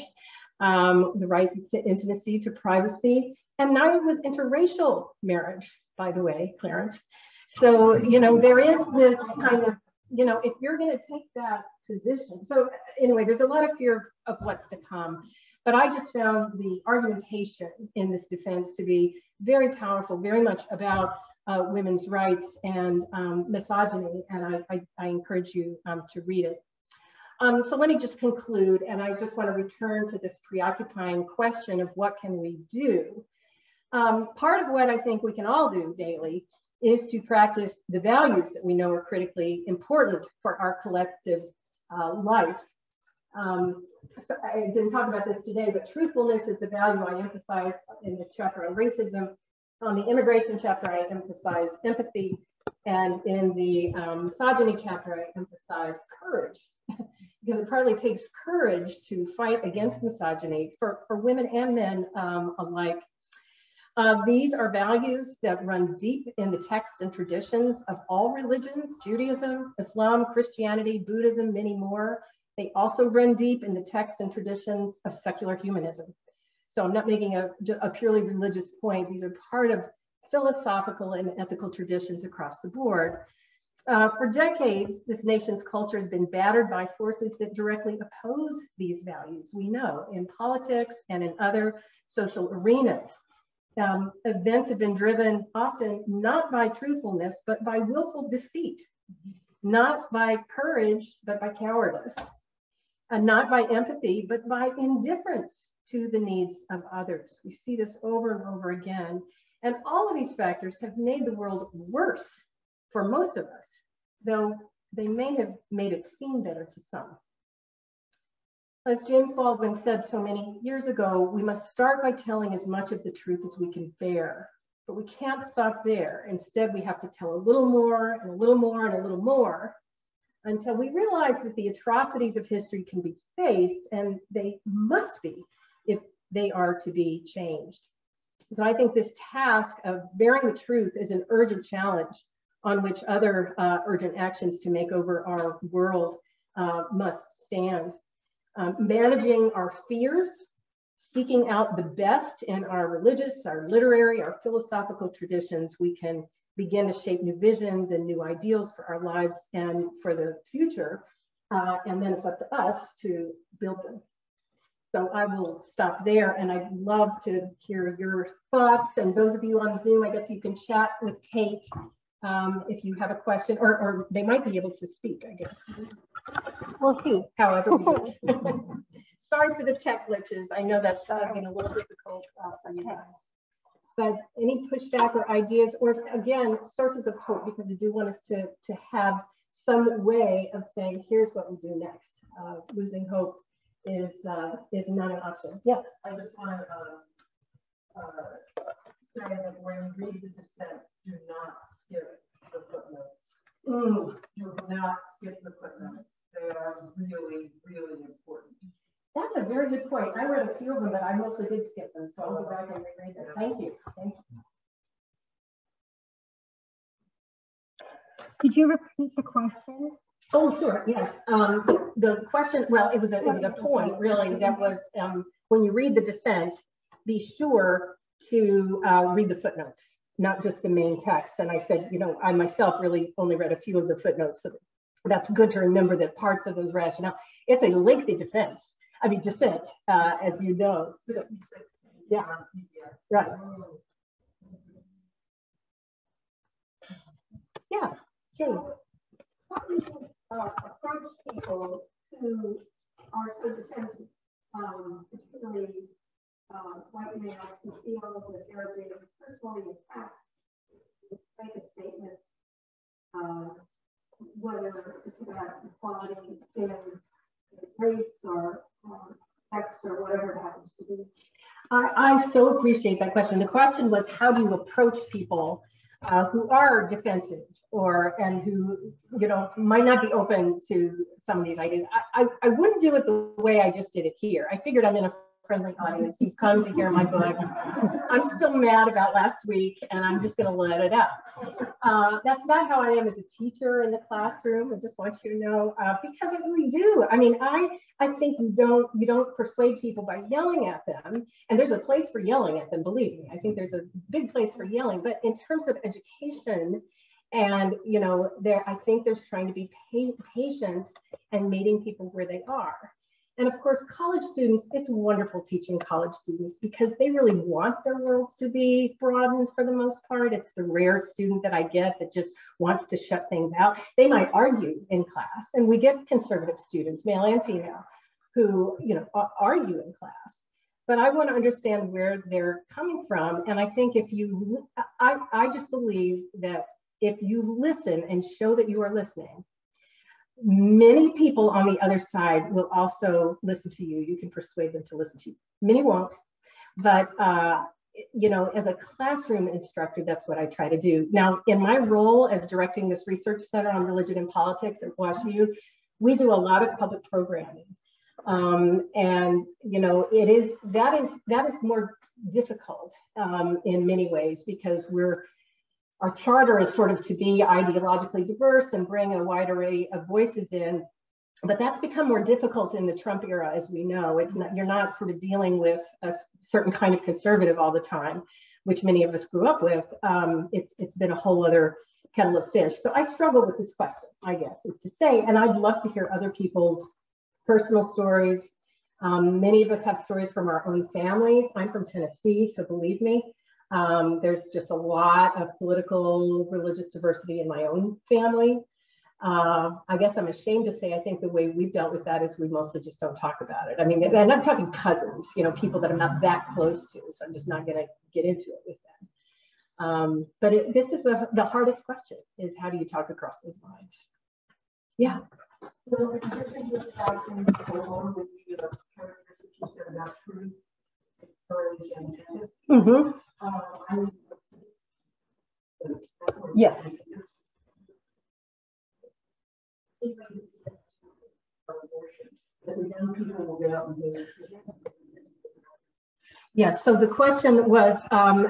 the right to intimacy, to privacy, and neither was interracial marriage, by the way, Clarence. So, you know, there is this kind of, you know, if you're going to take that position. So anyway, there's a lot of fear of what's to come, but I just found the argumentation in this defense to be very powerful, very much about women's rights and misogyny, and I encourage you to read it. So let me just conclude, and I just want to return to this preoccupying question of what can we do. Part of what I think we can all do daily is to practice the values that we know are critically important for our collective life. So I didn't talk about this today, but truthfulness is the value I emphasize in the chapter on racism. On the immigration chapter, I emphasize empathy. And in the misogyny chapter, I emphasize courage. Because it partly takes courage to fight against misogyny for women and men alike. These are values that run deep in the texts and traditions of all religions, Judaism, Islam, Christianity, Buddhism, many more. They also run deep in the texts and traditions of secular humanism. So I'm not making a purely religious point. These are part of philosophical and ethical traditions across the board. For decades, this nation's culture has been battered by forces that directly oppose these values, we know, in politics and in other social arenas. Events have been driven often not by truthfulness, but by willful deceit, not by courage, but by cowardice, and not by empathy, but by indifference to the needs of others. We see this over and over again. And all of these factors have made the world worse for most of us, though they may have made it seem better to some. As James Baldwin said so many years ago, we must start by telling as much of the truth as we can bear, but we can't stop there. Instead, we have to tell a little more and a little more and a little more until we realize that the atrocities of history can be faced, and they must be if they are to be changed. So I think this task of bearing the truth is an urgent challenge on which other urgent actions to make over our world must stand. Managing our fears, seeking out the best in our religious, our literary, our philosophical traditions, we can begin to shape new visions and new ideals for our lives and for the future. And then it's up to us to build them. So I will stop there, and I'd love to hear your thoughts. And those of you on Zoom, I guess you can chat with Kate if you have a question, or they might be able to speak, I guess. We'll see, however we do. Sorry for the tech glitches. I know that's been a little difficult for you guys. but any pushback or ideas, or again, sources of hope, because I do want us to have some way of saying, here's what we do next. Losing hope is not an option. Yes. I just want to say that when you read the dissent, do not skip the footnotes. Do not skip the footnotes. They are really, really important. That's a very good point. I read a few of them, but I mostly did skip them, so I'll go back and reread them. Thank you. Thank you. Could you repeat the question? Oh, sure. Yes. The question. Well, it was a point really that was when you read the dissent, be sure to read the footnotes, not just the main text. And I said, you know, I myself really only read a few of the footnotes, so that's good to remember that parts of those rationale. It's a lengthy dissent, as you know. Yeah. Right. Yeah. Sure. How do you approach people who are so defensive, particularly white males who feel that they're being personally attacked, make a statement, whether it's about equality in race or sex or whatever it happens to be? I so appreciate that question. The question was, how do you approach people who are defensive and who, you know, might not be open to some of these ideas? I wouldn't do it the way I just did it here. I figured I'm in a friendly audience. You've come to hear my book. I'm still mad about last week, and I'm just going to let it out. That's not how I am as a teacher in the classroom. I just want you to know, because I really do. I mean, I think you don't persuade people by yelling at them, and there's a place for yelling at them. Believe me, I think there's a big place for yelling. But in terms of education, and you know, I think there's trying to be patience and meeting people where they are. And of course, college students, it's wonderful teaching college students because they really want their worlds to be broadened for the most part. It's the rare student that I get that just wants to shut things out. They might argue in class, and we get conservative students, male and female, who, you know, argue in class. But I want to understand where they're coming from. And I think if you, I just believe that if you listen and show that you are listening, many people on the other side will also listen to you. You can persuade them to listen to you. Many won't, but you know, as a classroom instructor, that's what I try to do. Now, in my role as directing this research center on religion and politics at WashU, we do a lot of public programming, and you know, that is more difficult in many ways because our charter is sort of to be ideologically diverse and bring a wide array of voices in, but that's become more difficult in the Trump era, as we know. It's not, you're not sort of dealing with a certain kind of conservative all the time, which many of us grew up with. It's been a whole other kettle of fish. So I struggle with this question, I guess, is to say, and I'd love to hear other people's personal stories. Many of us have stories from our own families. I'm from Tennessee, so believe me, there's just a lot of political, religious diversity in my own family. I guess I'm ashamed to say, I think the way we've dealt with that is we mostly just don't talk about it. I mean, and I'm talking cousins, you know, people that I'm not that close to, so I'm just not going to get into it with them. But this is the hardest question, is how do you talk across those lines? Yeah. Well, if you're thinking of discussing along with the characteristics you said about truth, courage, and empathy, yes. Yes, so the question was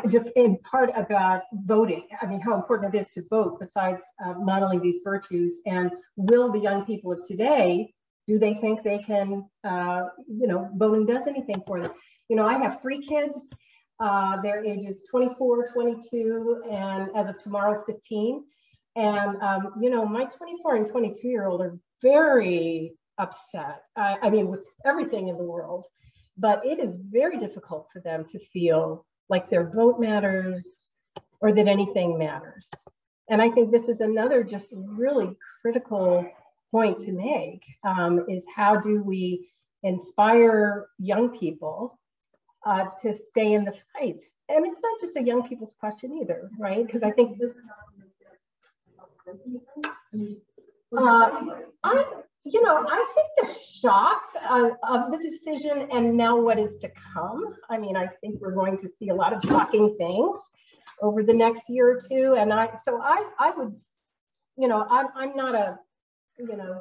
just in part about voting. I mean, how important it is to vote besides modeling these virtues, and will the young people of today, do they think they can, you know, voting does anything for them? You know, I have 3 kids. Their ages 24, 22, and as of tomorrow, 15. And, you know, my 24 and 22-year-old are very upset. I mean, with everything in the world, but it is very difficult for them to feel like their vote matters or that anything matters. And I think this is another just really critical point to make, is how do we inspire young people to stay in the fight And it's not just a young people's question either, right? Because I think this, I think the shock of the decision and now what is to come. I mean, I think we're going to see a lot of shocking things over the next year or two. And I would, I'm not a,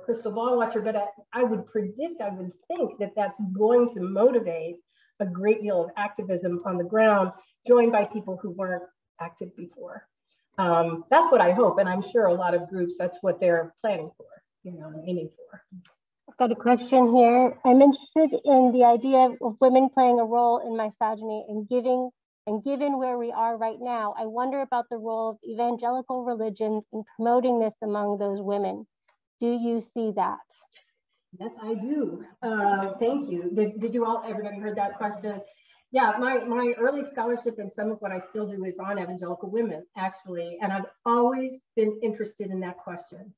crystal ball watcher, but I would predict, I would think that that's going to motivate a great deal of activism on the ground, joined by people who weren't active before. That's what I hope. And I'm sure a lot of groups, that's what they're planning for, aiming for. I've got a question here. I'm interested in the idea of women playing a role in misogyny and given where we are right now, I wonder about the role of evangelical religions in promoting this among those women. Do you see that? Yes, I do. Thank you. Did you all, everybody heard that question? Yeah, my early scholarship and some of what I still do is on evangelical women, actually. And I've always been interested in that question.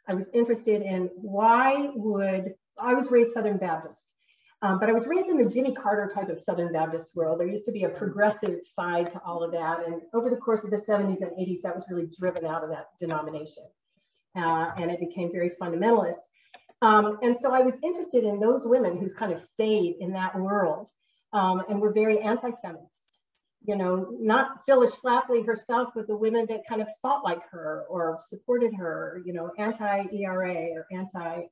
I was interested in I was raised Southern Baptist, but I was raised in the Jimmy Carter type of Southern Baptist world. There used to be a progressive side to all of that. And over the course of the 70s and 80s, that was really driven out of that denomination. And it became very fundamentalist. And so I was interested in those women who kind of stayed in that world and were very anti-feminist. Not Phyllis Schlafly herself, but the women that kind of thought like her or supported her, anti-ERA or anti,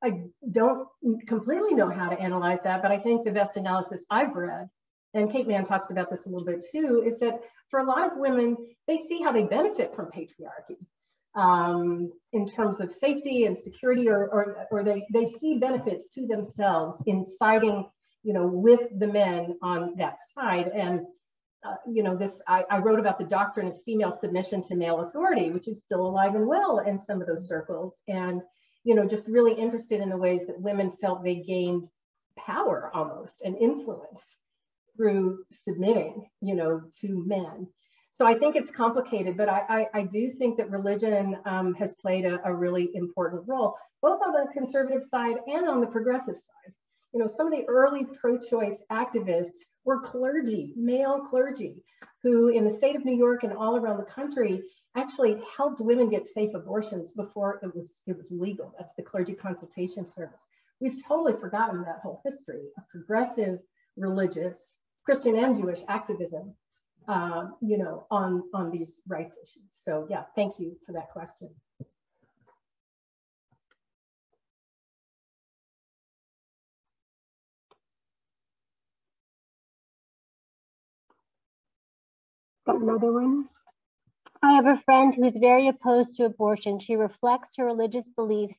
I don't completely know how to analyze that, but I think the best analysis I've read, and Kate Mann talks about this a little bit too, is that for a lot of women, they see how they benefit from patriarchy. In terms of safety and security, or they see benefits to themselves in siding, with the men on that side. And, I wrote about the doctrine of female submission to male authority, which is still alive and well in some of those circles. And, just really interested in the ways that women felt they gained power almost and influence through submitting, to men. So I think it's complicated, but I do think that religion has played a really important role, both on the conservative side and on the progressive side. Some of the early pro-choice activists were clergy, male clergy, who in the state of New York and all around the country actually helped women get safe abortions before it was legal. That's the clergy consultation service. We've totally forgotten that whole history of progressive, religious, Christian and Jewish activism, on these rights issues. So yeah, thank you for that question. Got another one. I have a friend who is very opposed to abortion. She reflects her religious beliefs.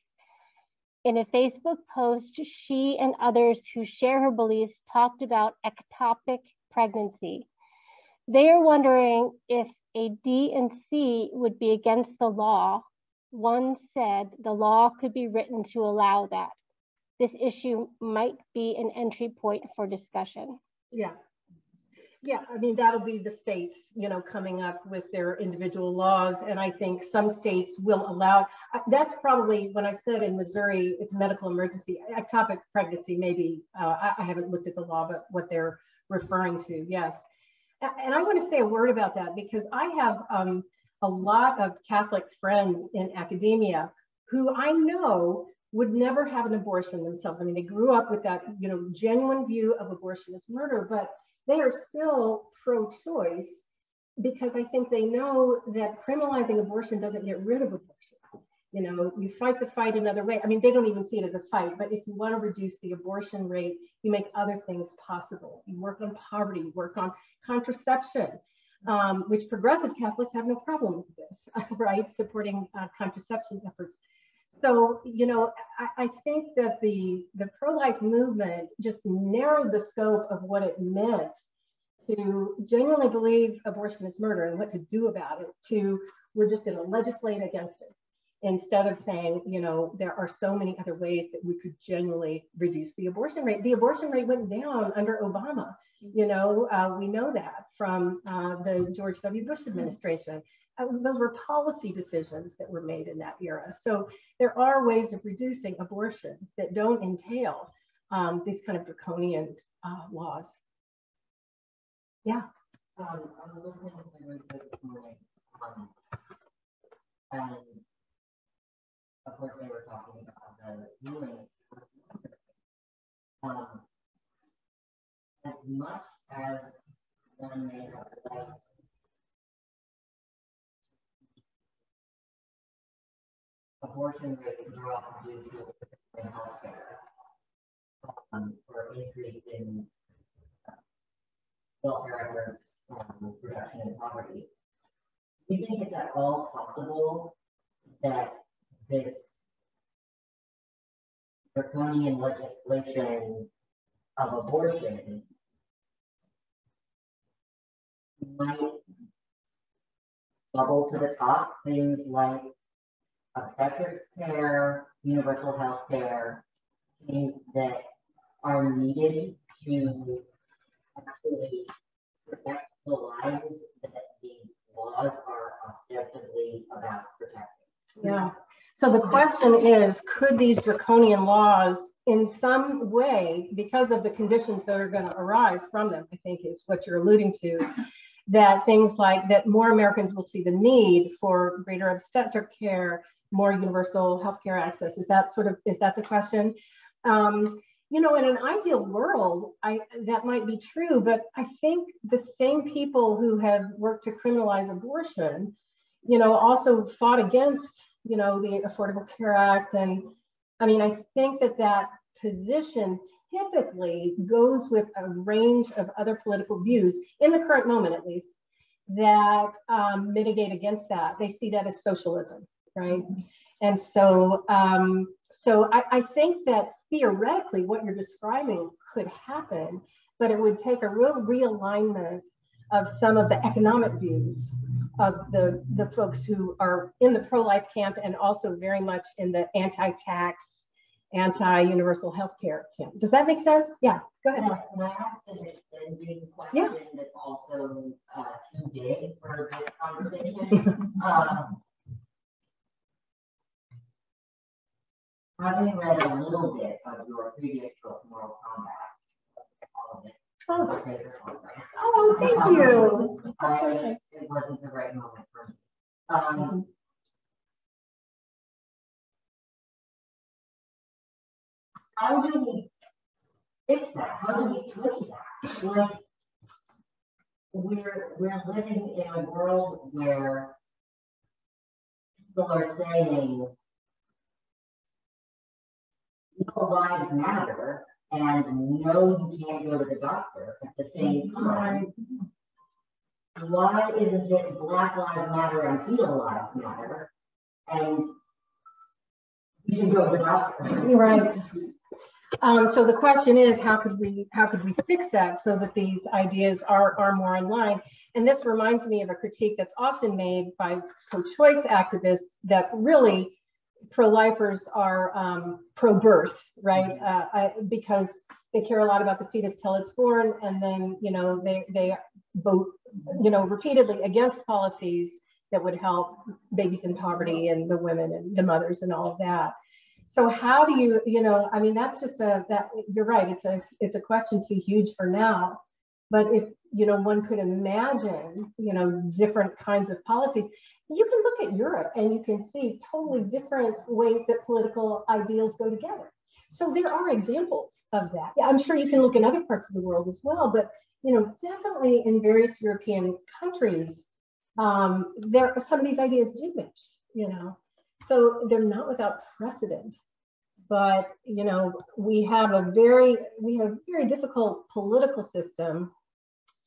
In a Facebook post, she and others who share her beliefs talked about ectopic pregnancy. They are wondering if a D&C would be against the law. One said the law could be written to allow that. This issue might be an entry point for discussion. Yeah, I mean, that'll be the states, coming up with their individual laws. And I think some states will allow, that's probably, when I said in Missouri, it's medical emergency, ectopic pregnancy, maybe, I haven't looked at the law, but what they're referring to, yes. And I want to say a word about that because I have a lot of Catholic friends in academia who I know would never have an abortion themselves. I mean, they grew up with that, genuine view of abortion as murder, but they are still pro-choice because I think they know that criminalizing abortion doesn't get rid of abortion. You fight the fight another way. I mean, they don't even see it as a fight, but if you want to reduce the abortion rate, you make other things possible. You work on poverty, you work on contraception, which progressive Catholics have no problem with, right? Supporting contraception efforts. So, I think that the pro-life movement just narrowed the scope of what it meant to genuinely believe abortion is murder and what to do about it, to we're just going to legislate against it. Instead of saying, there are so many other ways that we could genuinely reduce the abortion rate. The abortion rate went down under Obama. We know that from the George W. Bush administration. Those were policy decisions that were made in that era. So there are ways of reducing abortion that don't entail these kind of draconian laws. Yeah. I was listening to the news this morning, and of course they were talking about the ruling. As much as one may have liked abortion rates drop due to healthcare or increase in welfare efforts, reduction in poverty. Do you think it's at all possible that this draconian legislation of abortion might bubble to the top things like obstetrics care, universal health care, things that are needed to actually protect the lives that these laws are ostensibly about protecting? Yeah. So the question is, could these draconian laws in some way, because of the conditions that are going to arise from them, I think is what you're alluding to, that things like that more Americans will see the need for greater obstetric care, more universal healthcare access. Is that the question? You know, in an ideal world, that might be true, but I think the same people who have worked to criminalize abortion, you know, also fought against, you know, the Affordable Care Act. And I mean, I think that position typically goes with a range of other political views, in the current moment at least, that mitigate against that. They see that as socialism, right? And so, I think that theoretically what you're describing could happen, but it would take a real realignment of some of the economic views of the folks who are in the pro-life camp and also very much in the anti-tax, anti-universal healthcare camp. Does that make sense? Yeah, go ahead. Can I ask an extending question that's also too big for this conversation? Having read a little bit of your previous book, Moral Combat, all of it. Oh, thank you. It wasn't the right moment for me. How do we fix that? How do we switch that? Like, we're living in a world where people are saying no lives matter and no, you can't go to the doctor at the same time. Why isn't it Black Lives Matter and fetal lives matter and you should go to the doctor? Right. So the question is, how could we fix that so that these ideas are more in line? And this reminds me of a critique that's often made by pro-choice activists that really pro-lifers are pro-birth, right? Because they care a lot about the fetus till it's born, and then they vote repeatedly against policies that would help babies in poverty and the women and the mothers and all of that. So how do you, I mean, that's just you're right. It's a question too huge for now, but if, one could imagine, different kinds of policies, you can look at Europe and you can see totally different ways that political ideals go together. So there are examples of that. Yeah, I'm sure you can look in other parts of the world as well, but, definitely in various European countries, some of these ideas do match, So they're not without precedent, but we have a very difficult political system.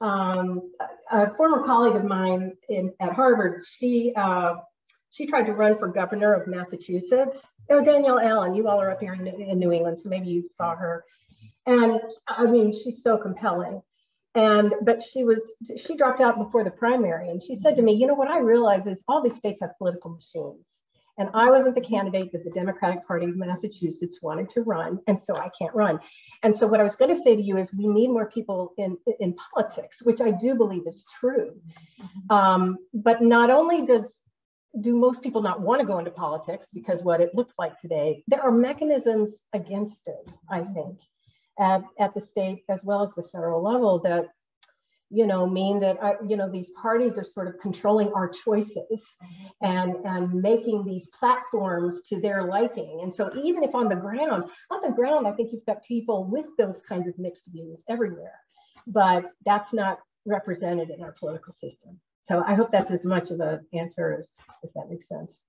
A former colleague of mine at Harvard, she tried to run for governor of Massachusetts. Oh, Danielle Allen, you all are up here in New England, so maybe you saw her. And I mean, she's so compelling. But she dropped out before the primary, and she said to me, what I realize is all these states have political machines. And I wasn't the candidate that the Democratic Party of Massachusetts wanted to run, and so I can't run. And so what I was going to say to you is we need more people in politics, which I do believe is true. But not only do most people not want to go into politics because what it looks like today, there are mechanisms against it, I think. at the state as well as the federal level that, you know, mean that, you know, these parties are sort of controlling our choices and making these platforms to their liking. And so even if on the ground, I think you've got people with those kinds of mixed views everywhere, but that's not represented in our political system. So I hope that's as much of an answer as, if that makes sense.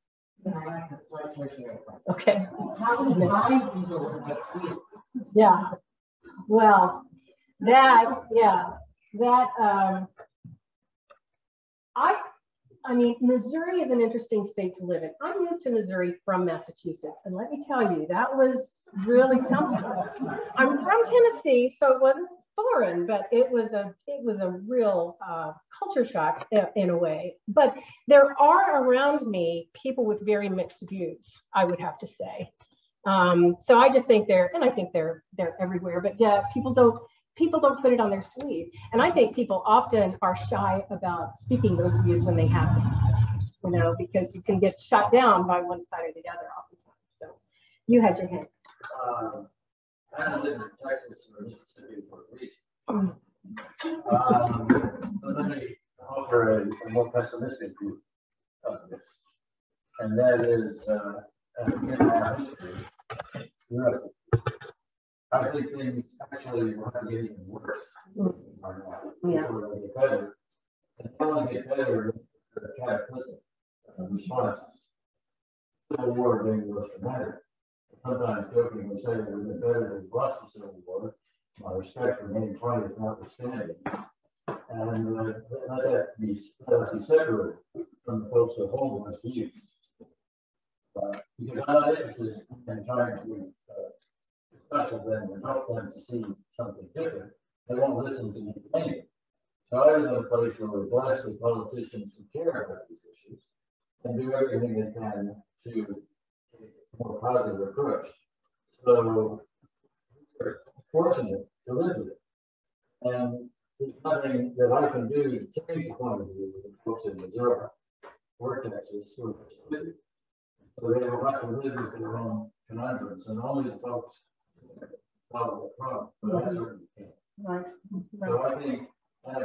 Can I ask a slight tertiary question? Okay. How do you find people with mixed views? Yeah. Well, that, yeah, that, I mean, Missouri is an interesting state to live in. I moved to Missouri from Massachusetts, and let me tell you, that was really something. I'm from Tennessee, so it wasn't foreign, but it was a real culture shock in a way. But there are around me people with very mixed views, I would have to say. So I just think they're everywhere. But yeah, people don't put it on their sleeve, and I think people often are shy about speaking those views when they have them, you know, because you can get shut down by one side or the other oftentimes. So you had your hand. I live in Texas or Mississippi for a reason. But let me offer a more pessimistic view of this, and that is in our history, I think things actually will have to get even worse. Yeah. Before they get better. And they only get better with the cataclysmic responses. Civil War being the most dramatic. Sometimes jokingly say that we've been better than lost the Civil War. My respect for Maine 20th notwithstanding. And let us be separated from the folks that hold those views. Because I'm not interested in trying to discuss with them and help them to see something different. They won't listen to me anyway. So I live in a place where we're blessed with politicians who care about these issues and do everything they can to take a more positive approach. So we're fortunate to live with it. And there's nothing that I can do to change the point of view of the folks in Missouri or Texas or Mississippi. So they will have to live with their own conundrums, and only the folks solve the problem. But I certainly can't. Right. So I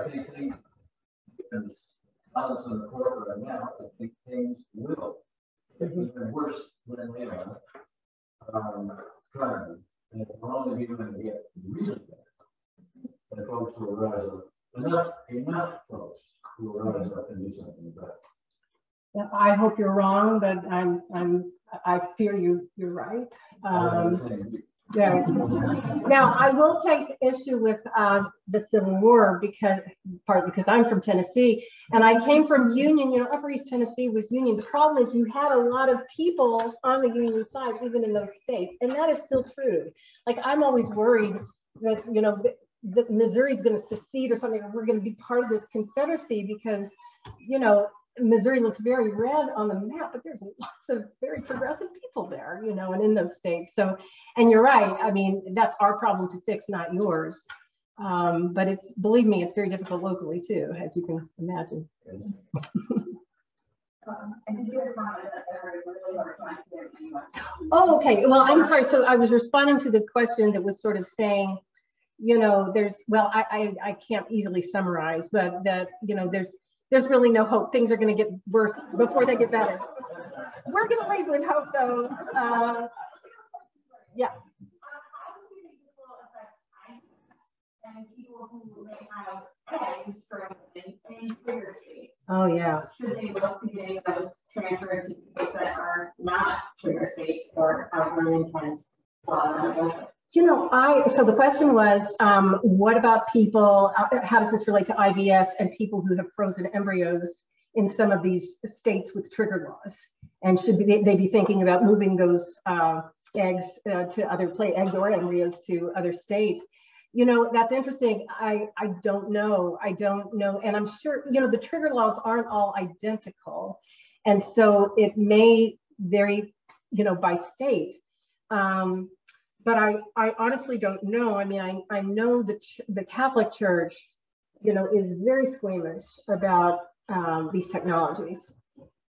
think things, and balance in the court right now, I think things will get even worse than they are currently. And it will only be when they get really bad that folks will rise up. Enough folks will rise up and do something about it. Yeah, I hope you're wrong, but I fear you're right. Yeah. Now I will take issue with the Civil War partly because I'm from Tennessee and I came from Union. You know, Upper East Tennessee was Union. The problem is you had a lot of people on the Union side, even in those states, and that is still true. Like I'm always worried that, you know, that Missouri is going to secede or something, or we're going to be part of this Confederacy because, you know, Missouri looks very red on the map, but there's lots of very progressive people there, you know, and in those states. So, and you're right. I mean, that's our problem to fix, not yours. But it's, believe me, it's very difficult locally too, as you can imagine. Yes. Oh, okay. Well, I'm sorry. So I was responding to the question that was sort of saying, you know, there's, well, I can't easily summarize, but that, you know, there's really no hope. Things are going to get worse before they get better. We're going to leave with hope, though. Yeah. And people who may have eggs, for instance, in trigger states. Oh, yeah. Should they look to getting those transferred to states that are not trigger states or have really intense laws? You know, so the question was, what about people, how does this relate to IVS and people who have frozen embryos in some of these states with trigger laws? And should they be thinking about moving those eggs to other eggs or embryos to other states? You know, that's interesting. I don't know. I don't know. And I'm sure, you know, the trigger laws aren't all identical. And so it may vary, you know, by state. But I honestly don't know. I mean, I know the Catholic Church, you know, is very squeamish about these technologies.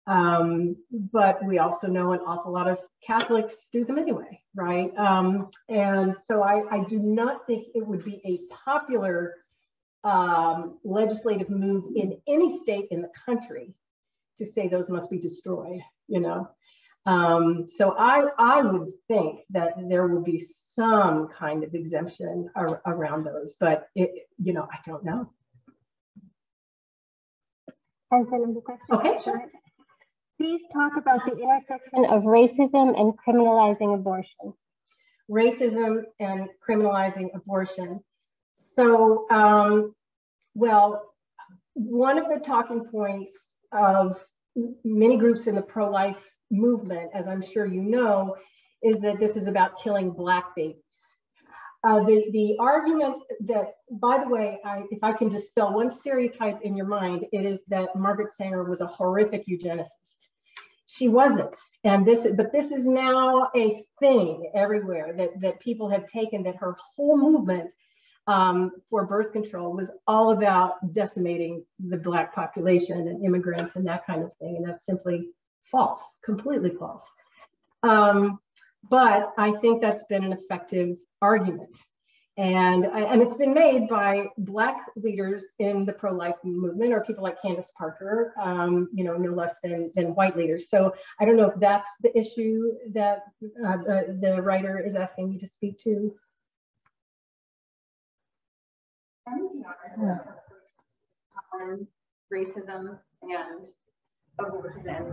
But we also know an awful lot of Catholics do them anyway, right? And so I do not think it would be a popular legislative move in any state in the country to say those must be destroyed, you know? So I would think that there will be some kind of exemption around those, but you know, I don't know. Okay, sure. Please talk about the intersection of racism and criminalizing abortion. Racism and criminalizing abortion. So, well, one of the talking points of many groups in the pro-life movement, as I'm sure you know, is that this is about killing Black babies. The argument that, by the way, if I can dispel one stereotype in your mind, it is that Margaret Sanger was a horrific eugenicist. She wasn't, but this is now a thing everywhere that people have taken, that her whole movement for birth control was all about decimating the Black population and immigrants and that kind of thing, and that's simply false, completely false. But I think that's been an effective argument. And it's been made by Black leaders in the pro-life movement, or people like Candace Parker, you know, no less than white leaders. So I don't know if that's the issue that the writer is asking me to speak to. On racism and abortion and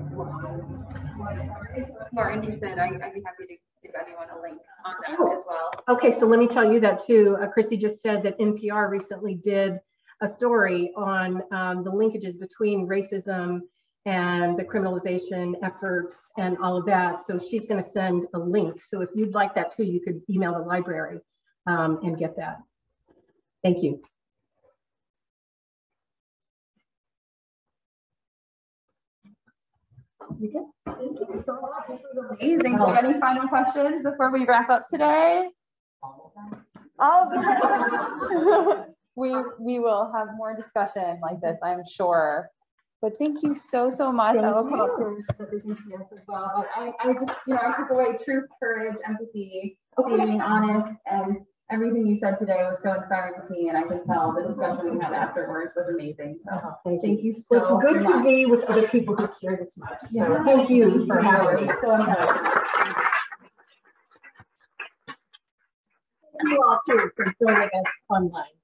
if more interested, I'd be happy to give anyone a link on that as well. Okay, so let me tell you that too. Chrissy just said that NPR recently did a story on the linkages between racism and the criminalization efforts and all of that. So she's going to send a link. So if you'd like that too, you could email the library and get that. Thank you. Thank you so much. This was amazing. Do you have any final questions before we wrap up today? Oh, we will have more discussion like this, I'm sure. But thank you so much. I will put up your as well. But I just, you know, I took away truth, courage, empathy, being honest, and everything you said today was so inspiring to me, and I can tell the discussion we had afterwards was amazing. So thank you so much. It's good to be with other people who care this much. So yeah, thank you for having me. So much. Thank you all too for joining us online.